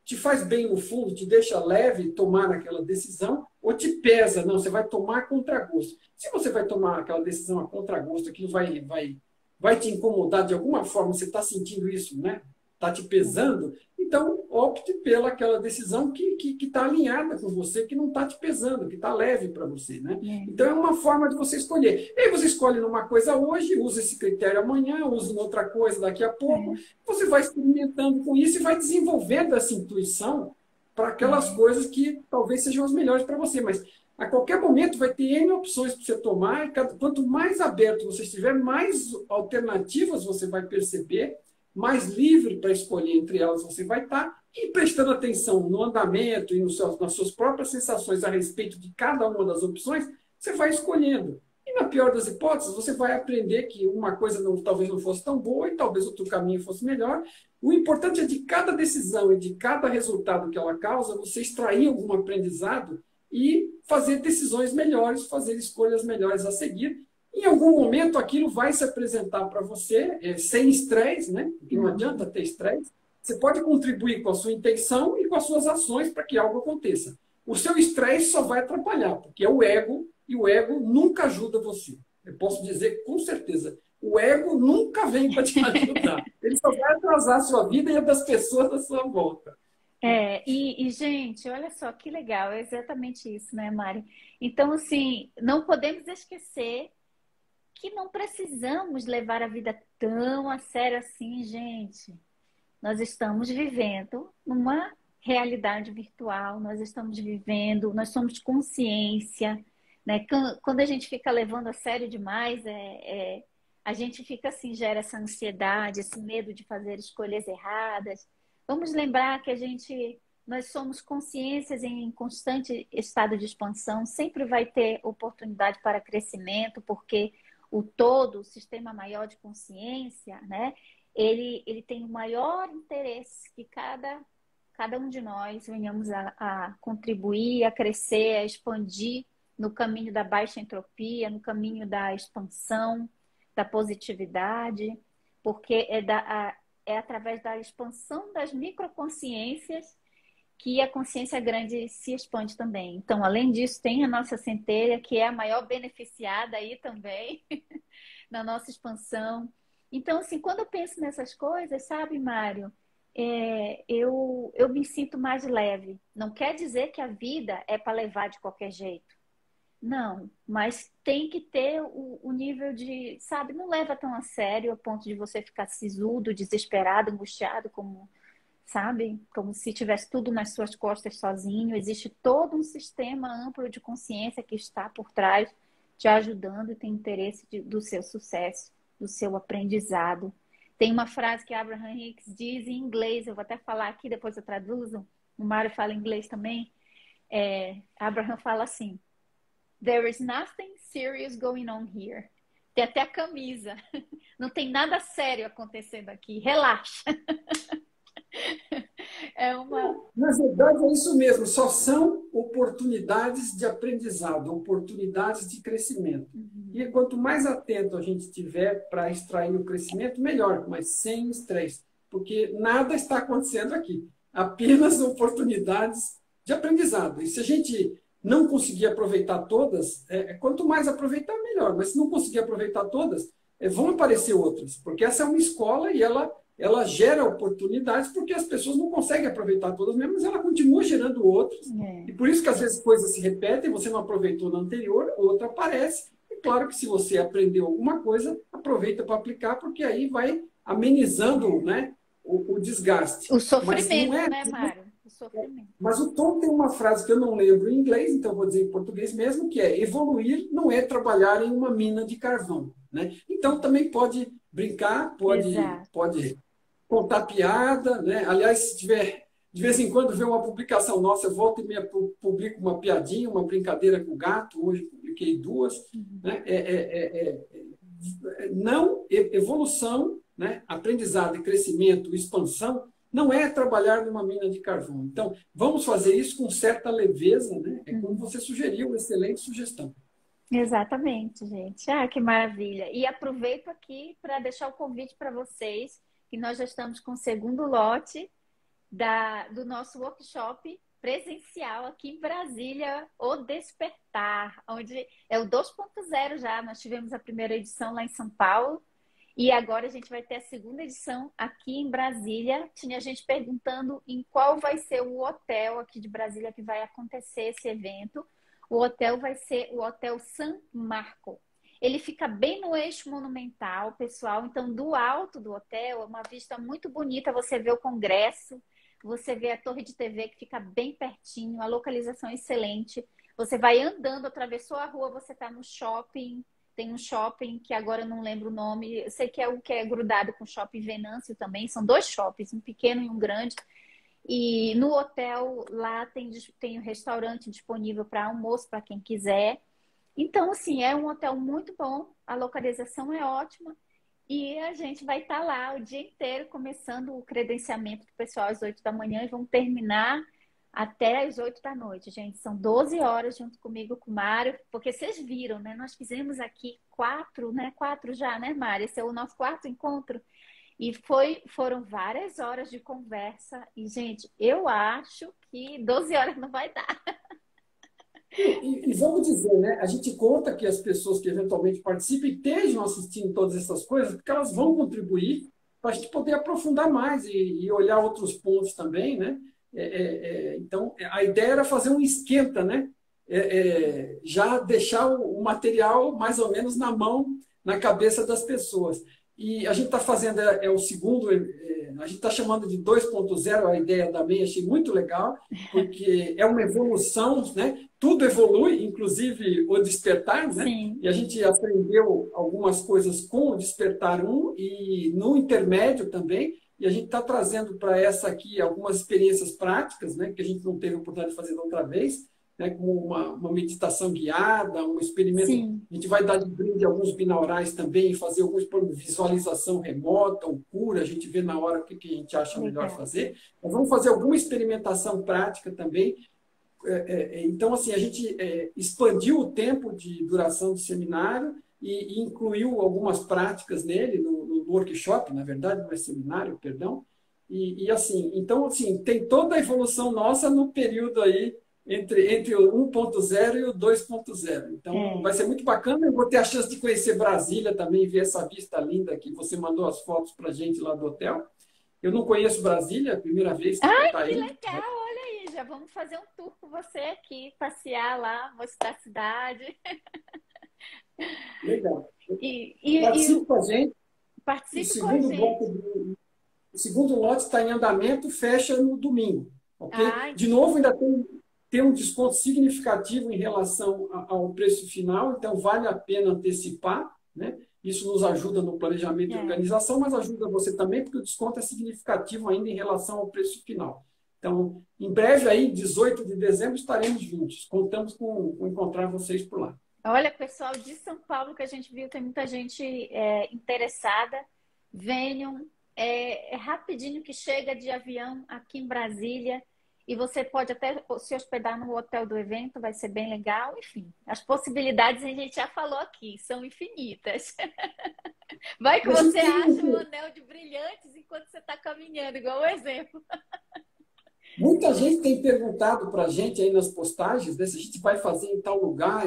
te faz bem no fundo, te deixa leve tomar aquela decisão, ou te pesa, não, você vai tomar a contragosto. Se você vai tomar aquela decisão a contragosto, aquilo vai te incomodar de alguma forma, você está sentindo isso, né? Está te pesando, então opte pela aquela decisão que está alinhada com você, que não está te pesando, que está leve para você, né? Então é uma forma de você escolher. E aí você escolhe numa coisa hoje, usa esse critério amanhã, usa em outra coisa daqui a pouco, você vai experimentando com isso e vai desenvolvendo essa intuição para aquelas coisas que talvez sejam as melhores para você, mas a qualquer momento vai ter N opções para você tomar, e quanto mais aberto você estiver, mais alternativas você vai perceber, mais livre para escolher entre elas você vai estar, e prestando atenção no andamento e nas suas próprias sensações a respeito de cada uma das opções, você vai escolhendo. E na pior das hipóteses, você vai aprender que uma coisa talvez não fosse tão boa e talvez outro caminho fosse melhor. O importante é de cada decisão e de cada resultado que ela causa, você extrair algum aprendizado e fazer decisões melhores, fazer escolhas melhores a seguir. Em algum momento aquilo vai se apresentar para você sem estresse, né? Porque não adianta ter estresse. Você pode contribuir com a sua intenção e com as suas ações para que algo aconteça. O seu estresse só vai atrapalhar, porque é o ego, e o ego nunca ajuda você. Eu posso dizer com certeza, o ego nunca vem para te ajudar. Ele só vai atrasar a sua vida e a das pessoas à sua volta. Gente, olha só que legal, é exatamente isso, né, Mari? Então, assim, não podemos esquecer que não precisamos levar a vida tão a sério assim, gente. Nós estamos vivendo numa realidade virtual, nós somos consciência, né? Quando a gente fica levando a sério demais, a gente fica assim, gera essa ansiedade, esse medo de fazer escolhas erradas. Vamos lembrar que nós somos consciências em constante estado de expansão, sempre vai ter oportunidade para crescimento, porque o sistema maior de consciência, né? Ele tem o maior interesse que cada um de nós venhamos a contribuir, a crescer, a expandir no caminho da baixa entropia, no caminho da expansão, da positividade, porque é através da expansão das microconsciências que a consciência grande se expande também. Então, além disso, tem a nossa centelha, que é a maior beneficiada aí também, na nossa expansão. Então, assim, quando eu penso nessas coisas, sabe, Mário, eu me sinto mais leve. Não quer dizer que a vida é para levar de qualquer jeito. Não, mas tem que ter o nível de, sabe, não leva tão a sério a ponto de você ficar sisudo, desesperado, angustiado, sabe? Como se tivesse tudo nas suas costas sozinho. Existe todo um sistema amplo de consciência que está por trás, te ajudando e tem interesse do seu sucesso, do seu aprendizado. Tem uma frase que Abraham Hicks diz em inglês, eu vou até falar aqui, depois eu traduzo. O Mário fala inglês também. Abraham fala assim: There is nothing serious going on here. Tem até a camisa. Não tem nada sério acontecendo aqui. Relaxa. É uma... Na verdade, é isso mesmo, só são oportunidades de aprendizado, oportunidades de crescimento. E quanto mais atento a gente tiver para extrair o crescimento, melhor, mas sem estresse, porque nada está acontecendo aqui, apenas oportunidades de aprendizado. E se a gente não conseguir aproveitar todas, quanto mais aproveitar, melhor, mas se não conseguir aproveitar todas, vão aparecer outras, porque essa é uma escola e ela gera oportunidades porque as pessoas não conseguem aproveitar todas mesmo, mas ela continua gerando outras. E por isso que às vezes coisas se repetem, você não aproveitou na anterior, outra aparece. E claro que se você aprendeu alguma coisa, aproveita para aplicar, porque aí vai amenizando, né, o desgaste. O Mas não sofrimento, é. né, Mário? O sofrimento. Mas o Tom tem uma frase que eu não lembro em inglês, então vou dizer em português mesmo, que é: evoluir não é trabalhar em uma mina de carvão. Né? Então também pode brincar, Exato. pode contar piada. Né? Aliás, se tiver de vez em quando ver uma publicação nossa, eu volto e meia publico uma piadinha, uma brincadeira com o gato, hoje publiquei duas. Né? Não, evolução, né? Aprendizado e crescimento, expansão, não é trabalhar numa mina de carvão. Então, vamos fazer isso com certa leveza, né? É como você sugeriu, excelente sugestão. Exatamente, gente. Ah, que maravilha. E aproveito aqui para deixar o convite para vocês, que nós já estamos com o segundo lote do nosso workshop presencial aqui em Brasília, O Despertar, onde é o 2.0 já. Nós tivemos a primeira edição lá em São Paulo e agora a gente vai ter a segunda edição aqui em Brasília. Tinha gente perguntando em qual vai ser o hotel aqui de Brasília que vai acontecer esse evento. O hotel vai ser o Hotel San Marco. Ele fica bem no eixo monumental, pessoal. Então, do alto do hotel, é uma vista muito bonita. Você vê o Congresso, você vê a torre de TV que fica bem pertinho, a localização é excelente. Você vai andando, atravessou a rua, você está no shopping. Tem um shopping que agora eu não lembro o nome. Eu sei que é o que é grudado com o Shopping Venâncio também. São dois shoppings, um pequeno e um grande. E no hotel lá tem um restaurante disponível para almoço para quem quiser. Então, assim, é um hotel muito bom, a localização é ótima e a gente vai estar lá o dia inteiro começando o credenciamento do pessoal às 8 da manhã e vamos terminar até às 8 da noite, gente. São 12 horas junto comigo, com o Mário, porque vocês viram, né? Nós fizemos aqui 4, né? 4 já, né, Mário? Esse é o nosso quarto encontro. E foram várias horas de conversa. E, gente, eu acho que 12 horas não vai dar. E vamos dizer, né? A gente conta que as pessoas que eventualmente participem estejam assistindo todas essas coisas, porque elas vão contribuir para a gente poder aprofundar mais e olhar outros pontos também, né? Então, a ideia era fazer um esquenta, né? Já deixar o material mais ou menos na mão, na cabeça das pessoas. E a gente está fazendo, o segundo, a gente está chamando de 2.0, a ideia também, achei muito legal, porque é uma evolução, né? Tudo evolui, inclusive o despertar, né? Sim. E a gente aprendeu algumas coisas com o despertar 1 e no intermédio também, e a gente está trazendo para essa aqui algumas experiências práticas, né? Que a gente não teve a oportunidade de fazer da outra vez, né, como uma meditação guiada, um experimento. Sim. A gente vai dar de brinde alguns binaurais também, fazer alguns por visualização remota ou cura, a gente vê na hora o que a gente acha melhor fazer. Nós vamos fazer alguma experimentação prática também. Então, assim, a gente expandiu o tempo de duração do seminário e incluiu algumas práticas nele, no workshop, na verdade, não é seminário, perdão. E assim, então, assim, tem toda a evolução nossa no período aí entre o 1.0 e o 2.0. Então, vai ser muito bacana. Eu vou ter a chance de conhecer Brasília também, ver essa vista linda que você mandou as fotos para a gente lá do hotel. Eu não conheço Brasília, é a primeira vez que eu estou Que aí. legal! Olha aí, já vamos fazer um tour com você aqui, passear lá, mostrar a cidade. Legal. Participe com a gente. Participe com a gente. O segundo lote está em andamento, fecha no domingo. Okay? De novo, ainda tem um desconto significativo em relação ao preço final, então vale a pena antecipar, né? Isso nos ajuda no planejamento e organização, mas ajuda você também, porque o desconto é significativo ainda em relação ao preço final. Então, em breve, aí, 18 de dezembro, estaremos juntos. Contamos com encontrar vocês por lá. Olha, pessoal de São Paulo, que a gente viu, tem muita gente interessada. Venham, é rapidinho que chega de avião aqui em Brasília. E você pode até se hospedar no hotel do evento, vai ser bem legal. Enfim, as possibilidades a gente já falou aqui, são infinitas. Vai que E a gente você tem acha um anel de brilhantes enquanto você está caminhando, igual o exemplo. muita gente tem perguntado para a gente aí nas postagens, né, se a gente vai fazer em tal lugar,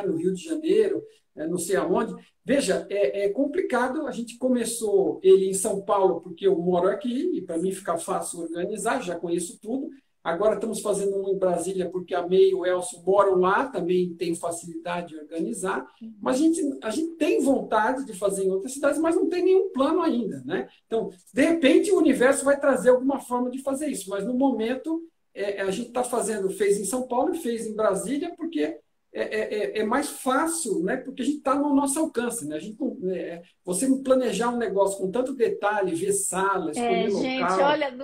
no Rio de Janeiro, não sei aonde. Veja, é complicado. A gente começou ele em São Paulo, porque eu moro aqui, e para mim fica fácil organizar, já conheço tudo. Agora estamos fazendo um em Brasília, porque a May e o Elcio moram lá, também tem facilidade de organizar. Mas a gente tem vontade de fazer em outras cidades, mas não tem nenhum plano ainda, né? Então, de repente, o universo vai trazer alguma forma de fazer isso, mas no momento a gente está fazendo, fez em São Paulo e fez em Brasília, porque é mais fácil, né? Porque a gente está no nosso alcance, né? A gente não, você planejar um negócio com tanto detalhe, ver sala, escolher Gente, local. olha,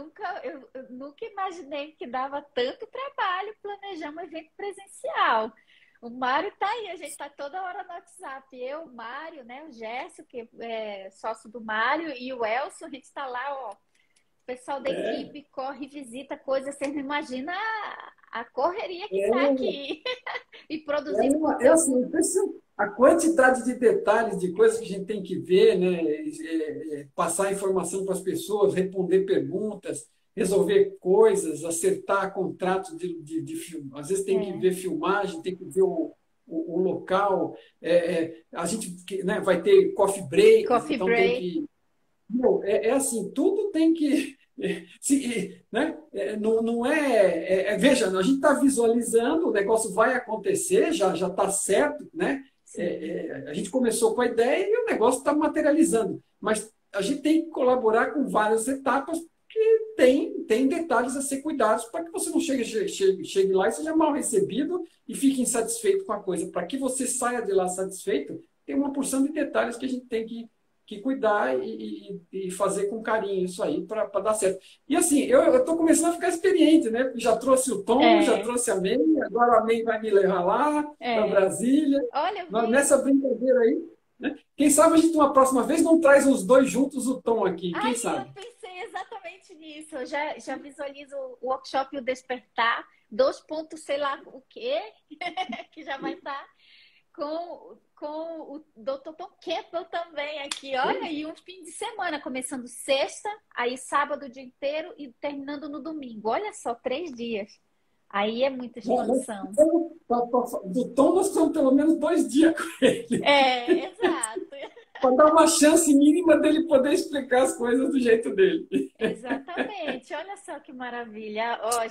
eu nunca imaginei que dava tanto trabalho planejar um evento presencial. O Mário tá aí, a gente está toda hora no WhatsApp. Eu, o Mário, né? O Gerson, que é sócio do Mário, e o Elson, a gente está lá, ó. O pessoal da É, equipe corre, visita coisas, você não imagina a correria que tá é, aqui. E produzindo assim, conteúdo. a quantidade de detalhes, de coisas que a gente tem que ver, né? Passar informação para as pessoas, responder perguntas, resolver coisas, acertar contratos de filme. Às vezes tem que É, ver filmagem, tem que ver o local. A gente, né, vai ter coffee breaks, coffee então tem break. que meu, assim, tudo tem que. Né? Não veja, a gente está visualizando, o negócio vai acontecer, já está certo, né? Sim. A gente começou com a ideia e o negócio está materializando. Mas a gente tem que colaborar com várias etapas, porque tem detalhes a ser cuidados para que você não chegue lá e seja mal recebido e fique insatisfeito com a coisa. Para que você saia de lá satisfeito, tem uma porção de detalhes que a gente tem que cuidar e fazer com carinho isso aí para dar certo. E assim, eu estou começando a ficar experiente, né? Já trouxe o Tom, já É, trouxe a May, agora a May vai me levar lá para é. Brasília. Olha, eu Nessa vi. brincadeira aí, né? Quem sabe a gente, uma próxima vez, não traz os dois juntos o Tom aqui, quem Ai, eu sabe? pensei exatamente nisso. Eu já visualizo o workshop e o despertar, 2 pontos, sei lá o quê, que já vai estar com o Dr. Tom Campbell também aqui. Olha, e um fim de semana, começando sexta, aí sábado o dia inteiro e terminando no domingo. Olha só, 3 dias. Aí é muita expansão. Do Tom, nós estamos pelo menos 2 dias com ele, É, exato. para dar uma chance mínima dele poder explicar as coisas do jeito dele. Exatamente. Olha só que maravilha. Ó,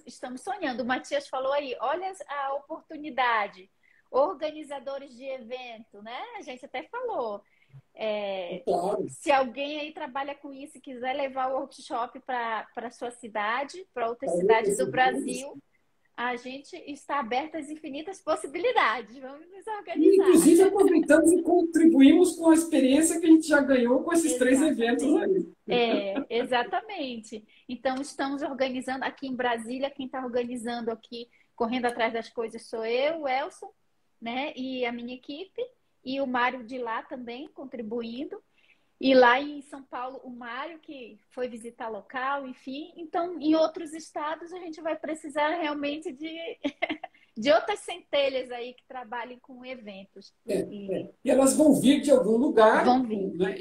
estamos sonhando. O Matias falou aí, olha a oportunidade. Organizadores de evento, né? A gente até falou. É, Claro. se alguém aí trabalha com isso e quiser levar o workshop para a sua cidade, para outras cidades do Brasil, a gente está aberto às infinitas possibilidades. Vamos nos E, organizar. inclusive, aproveitamos e contribuímos com a experiência que a gente já ganhou com esses 3 eventos Exatamente. aí. Exatamente. Então, estamos organizando aqui em Brasília. Quem está organizando aqui, correndo atrás das coisas, sou eu, o Elson, né? E a minha equipe, e o Mário de lá também contribuindo. E lá em São Paulo, o Mário, que foi visitar local, enfim. Então, em outros estados, a gente vai precisar realmente de outras centelhas aí que trabalhem com eventos. E E elas vão vir de algum lugar, vão vir. né?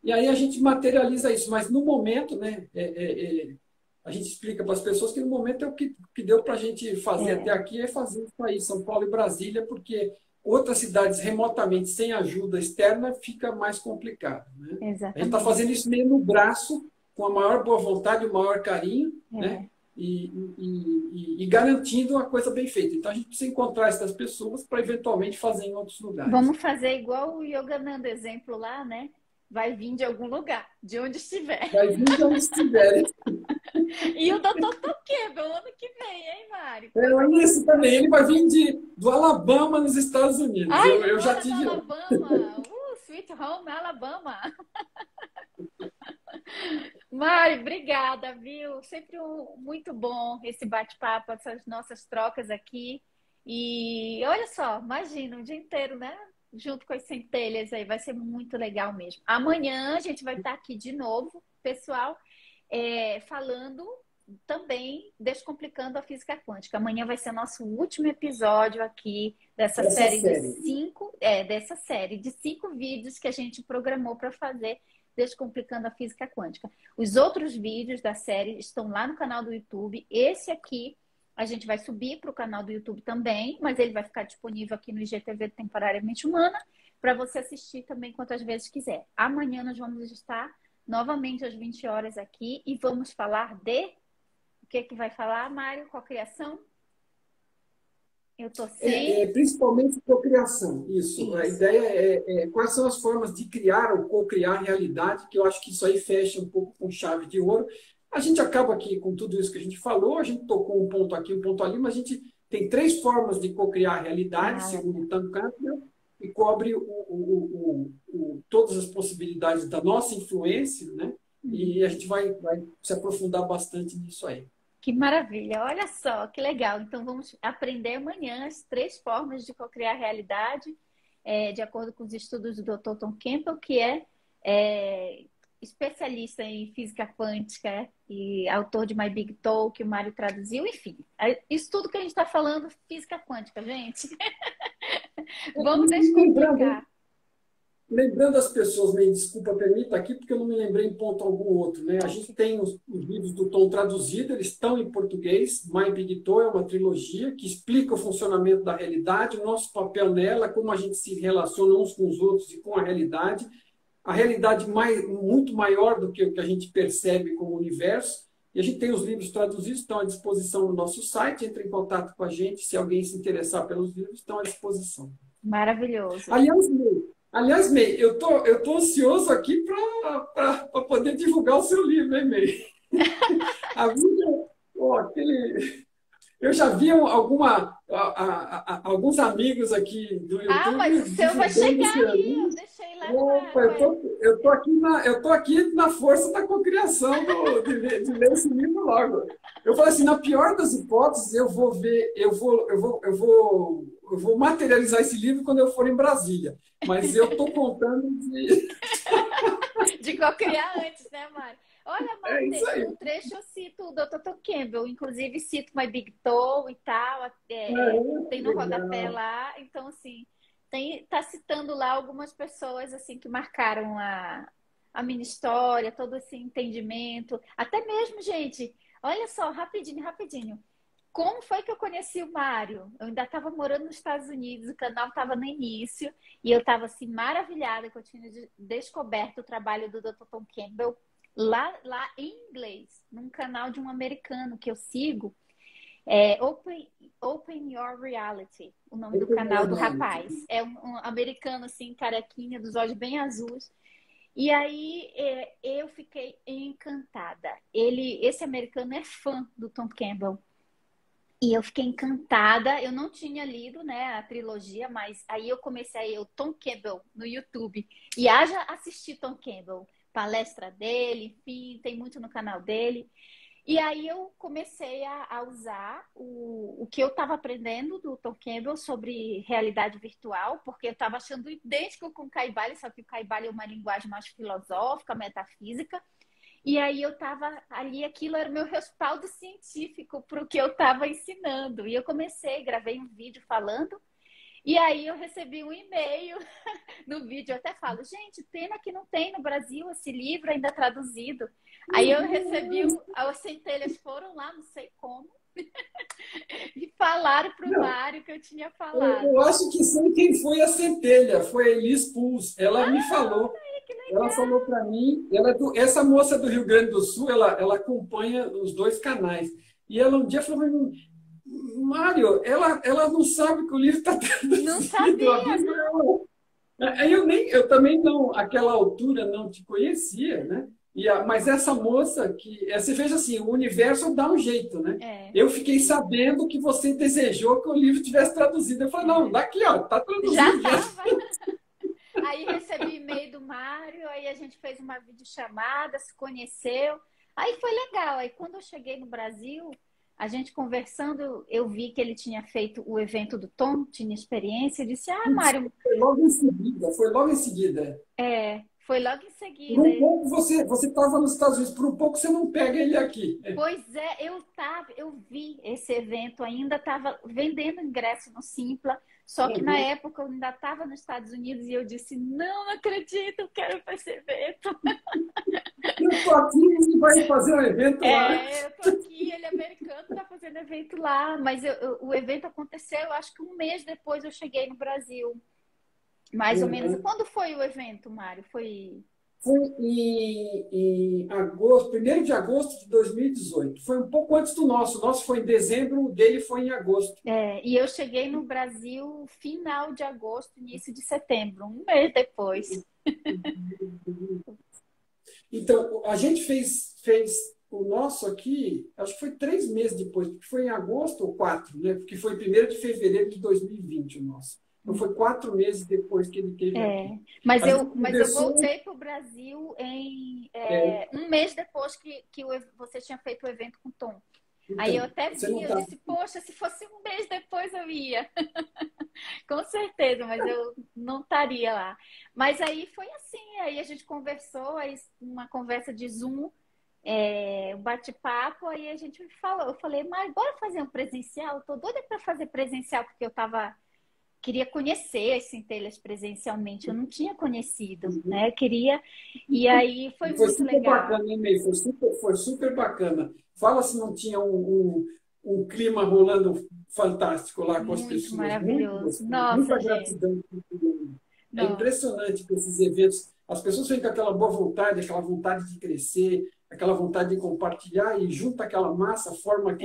E aí a gente materializa isso. Mas no momento, né? A gente explica para as pessoas que no momento é o que deu para a gente fazer até É, aqui é fazer isso aí, São Paulo e Brasília, porque outras cidades remotamente, sem ajuda externa, fica mais complicado. Né? A gente está exatamente. fazendo isso meio no braço, com a maior boa vontade, o maior carinho, né? É. E garantindo uma coisa bem feita. Então a gente precisa encontrar essas pessoas para eventualmente fazer em outros lugares. Vamos fazer igual o Yogananda exemplo lá, né? Vai vir de algum lugar, de onde estiver. Vai vir de onde estiver. E o doutor Toqueba, o ano que vem, hein, Mário? Coisa É mais isso também. Ele linda. vai vir do Alabama, nos Estados Unidos. Ai, Eu ele já mora no tive lá. Alabama. Sweet Home, Alabama. Mário, obrigada, viu? Sempre muito bom esse bate-papo, essas nossas trocas aqui. E olha só, imagina, um dia inteiro, né? junto com as centelhas aí, vai ser muito legal mesmo. Amanhã a gente vai estar aqui de novo, pessoal, falando também, descomplicando a física quântica. Amanhã vai ser nosso último episódio aqui dessa Essa série de série. cinco vídeos que a gente programou para fazer Descomplicando a Física Quântica. Os outros vídeos da série estão lá no canal do YouTube. Esse aqui a gente vai subir para o canal do YouTube também, mas ele vai ficar disponível aqui no IGTV Temporariamente Humana para você assistir também quantas vezes quiser. Amanhã nós vamos estar novamente às 20 horas aqui e vamos falar de... O que que vai falar, Mário? Cocriação? Eu tô sem... Principalmente cocriação, isso. A Isso. ideia é quais são as formas de criar ou cocriar realidade, que eu acho que isso aí fecha um pouco com chave de ouro. A gente acaba aqui com tudo isso que a gente falou, a gente tocou um ponto aqui, um ponto ali, mas a gente tem 3 formas de cocriar realidade, segundo o Tom Campbell, e cobre todas as possibilidades da nossa influência, né? E a gente vai se aprofundar bastante nisso aí. Que maravilha! Olha só, que legal. Então vamos aprender amanhã as 3 formas de cocriar realidade, de acordo com os estudos do Dr. Tom Campbell, que é especialista em física quântica e autor de My Big Talk, que o Mário traduziu, enfim. Isso tudo que a gente está falando, física quântica, gente. Vamos descomplicar. Lembrando as pessoas, me desculpa, permita aqui, porque eu não me lembrei em ponto algum outro, né? A gente tem os livros do Tom traduzidos, eles estão em português. My Big Tom é uma trilogia que explica o funcionamento da realidade, o nosso papel nela, como a gente se relaciona uns com os outros e com a realidade. A realidade muito maior do que o que a gente percebe como universo. E a gente tem os livros traduzidos, estão à disposição no nosso site. Entre em contato com a gente, se alguém se interessar pelos livros, estão à disposição. Maravilhoso. Aliás, May, eu tô ansioso aqui para poder divulgar o seu livro, hein, May? Eu já vi alguns amigos aqui do YouTube. Mas o seu vai chegar aí, eu deixei lá. Opa, eu tô aqui na força da cocriação de ler esse livro logo. Eu falei assim, na pior das hipóteses, eu vou materializar esse livro quando eu for em Brasília. Mas eu tô contando de cocriar antes, né, Mário? Olha, Mário, um trecho eu cito o Dr. Tom Campbell, inclusive cito My Big Toe e tal, tem no rodapé lá, então assim, tá citando lá algumas pessoas assim que marcaram a minha história, todo esse entendimento, até mesmo, gente, olha só, rapidinho, como foi que eu conheci o Mário? Eu ainda estava morando nos Estados Unidos, o canal estava no início, e eu estava assim maravilhada que eu tinha descoberto o trabalho do Dr. Tom Campbell lá em inglês, num canal de um americano que eu sigo, Open Your Reality, o nome do canal do rapaz. É um americano assim, carequinha, dos olhos bem azuis. E aí eu fiquei encantada. Esse americano é fã do Tom Campbell. E eu fiquei encantada. Eu não tinha lido, né, a trilogia, mas aí eu comecei a ir o Tom Campbell no YouTube. E haja assistir Tom Campbell, palestra dele, enfim, tem muito no canal dele. E aí eu comecei a usar o que eu estava aprendendo do Tom Campbell sobre realidade virtual, porque eu estava achando idêntico com o Caibalion, só que o Caibalion é uma linguagem mais filosófica, metafísica. E aí eu estava ali, aquilo era o meu respaldo científico para o que eu estava ensinando. E eu gravei um vídeo falando, e aí eu recebi um e-mail no vídeo, eu até falo, gente, pena que não tem no Brasil esse livro ainda traduzido. Aí eu recebi, as centelhas foram lá, não sei como, e falaram para o Mário que eu tinha falado. Eu acho que sei quem foi a centelha, foi a Elis Puls. Ela me falou. Ela falou para mim, essa moça do Rio Grande do Sul, ela acompanha os 2 canais. E ela um dia falou para mim, Mário, ela não sabe que o livro está traduzido. Não sabia, não. Eu também não, àquela altura, não te conhecia, né? Mas essa moça você veja assim, o universo dá um jeito, né? Eu fiquei sabendo que você desejou que o livro tivesse traduzido. Eu falei, não, daqui, ó, tá traduzido. Já estava. Aí recebi e-mail do Mário, aí a gente fez uma videochamada, se conheceu. Aí foi legal. Aí quando eu cheguei no Brasil, a gente conversando, eu vi que ele tinha feito o evento do Tom, tinha experiência, e disse, Mário, Foi logo em seguida, foi logo em seguida. foi logo em Por seguida. um pouco você estava nos Estados Unidos, por um pouco você não pega ele aqui. Pois é, eu vi esse evento, ainda estava vendendo ingresso no Simpla, só que na época eu ainda estava nos Estados Unidos e eu disse, não acredito, eu quero ir para esse evento. Eu tô aqui e vai fazer um evento lá. Eu tô aqui, ele é americano, tá fazendo evento lá, mas o evento aconteceu, eu acho que um mês depois eu cheguei no Brasil, mais ou menos. Quando foi o evento, Mário? Foi em agosto, 1º de agosto de 2018. Foi um pouco antes do nosso. O nosso foi em dezembro, o dele foi em agosto. E eu cheguei no Brasil final de agosto, início de setembro, um mês depois. Então, a gente fez o nosso aqui, acho que foi 3 meses depois, porque foi em agosto ou 4, né? Porque foi 1º de fevereiro de 2020 o nosso. Então, foi 4 meses depois que ele esteve aqui. Mas eu voltei para o Brasil um mês depois que você tinha feito o evento com o Tom. Então, aí eu até vi, eu disse, poxa, se fosse um mês depois eu ia. Com certeza, mas eu não estaria lá. Mas aí foi assim, aí a gente conversou, aí uma conversa de Zoom, um bate-papo, aí a gente falou, eu falei, mas bora fazer um presencial? Eu tô doida para fazer presencial, porque queria conhecer as centelhas presencialmente, eu não tinha conhecido, né? Queria, e aí foi muito super legal. Bacana, hein, May? Foi super bacana. Fala se não tinha um clima rolando fantástico lá com as pessoas. Maravilhoso. Muita gratidão. É impressionante que esses eventos, as pessoas ficam com aquela boa vontade, aquela vontade de crescer, aquela vontade de compartilhar e junta aquela massa, forma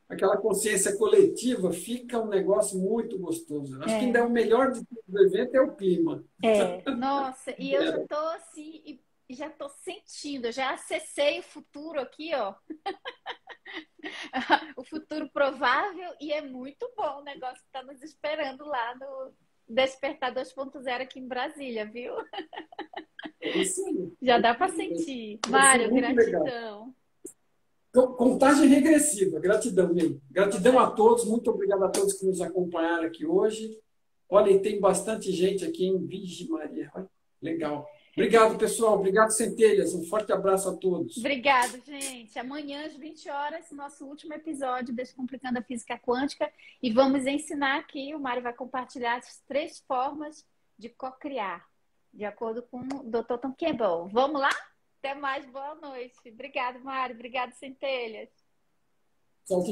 aquela consciência coletiva, fica um negócio muito gostoso. Acho que ainda o melhor de tudo do evento é o clima. Nossa, e eu já estou assim, já estou sentindo, eu já acessei o futuro aqui, ó. O futuro provável, e é muito bom o negócio que está nos esperando lá no Despertar 2.0 aqui em Brasília, viu? Já dá para sentir. Mário, gratidão. Contagem regressiva. Gratidão, Ney. Gratidão a todos. Muito obrigado a todos que nos acompanharam aqui hoje. Olha, e tem bastante gente aqui em Virgem Maria. Legal. Obrigado, pessoal. Obrigado, Centelhas. Um forte abraço a todos. Obrigado, gente. Amanhã, às 20 horas, nosso último episódio Descomplicando a Física Quântica. E vamos ensinar aqui, o Mário vai compartilhar as 3 formas de co-criar, de acordo com o Dr. Tom Campbell. Vamos lá? Até mais, boa noite. Obrigado, Mário. Obrigado, Centelhas. Tchau,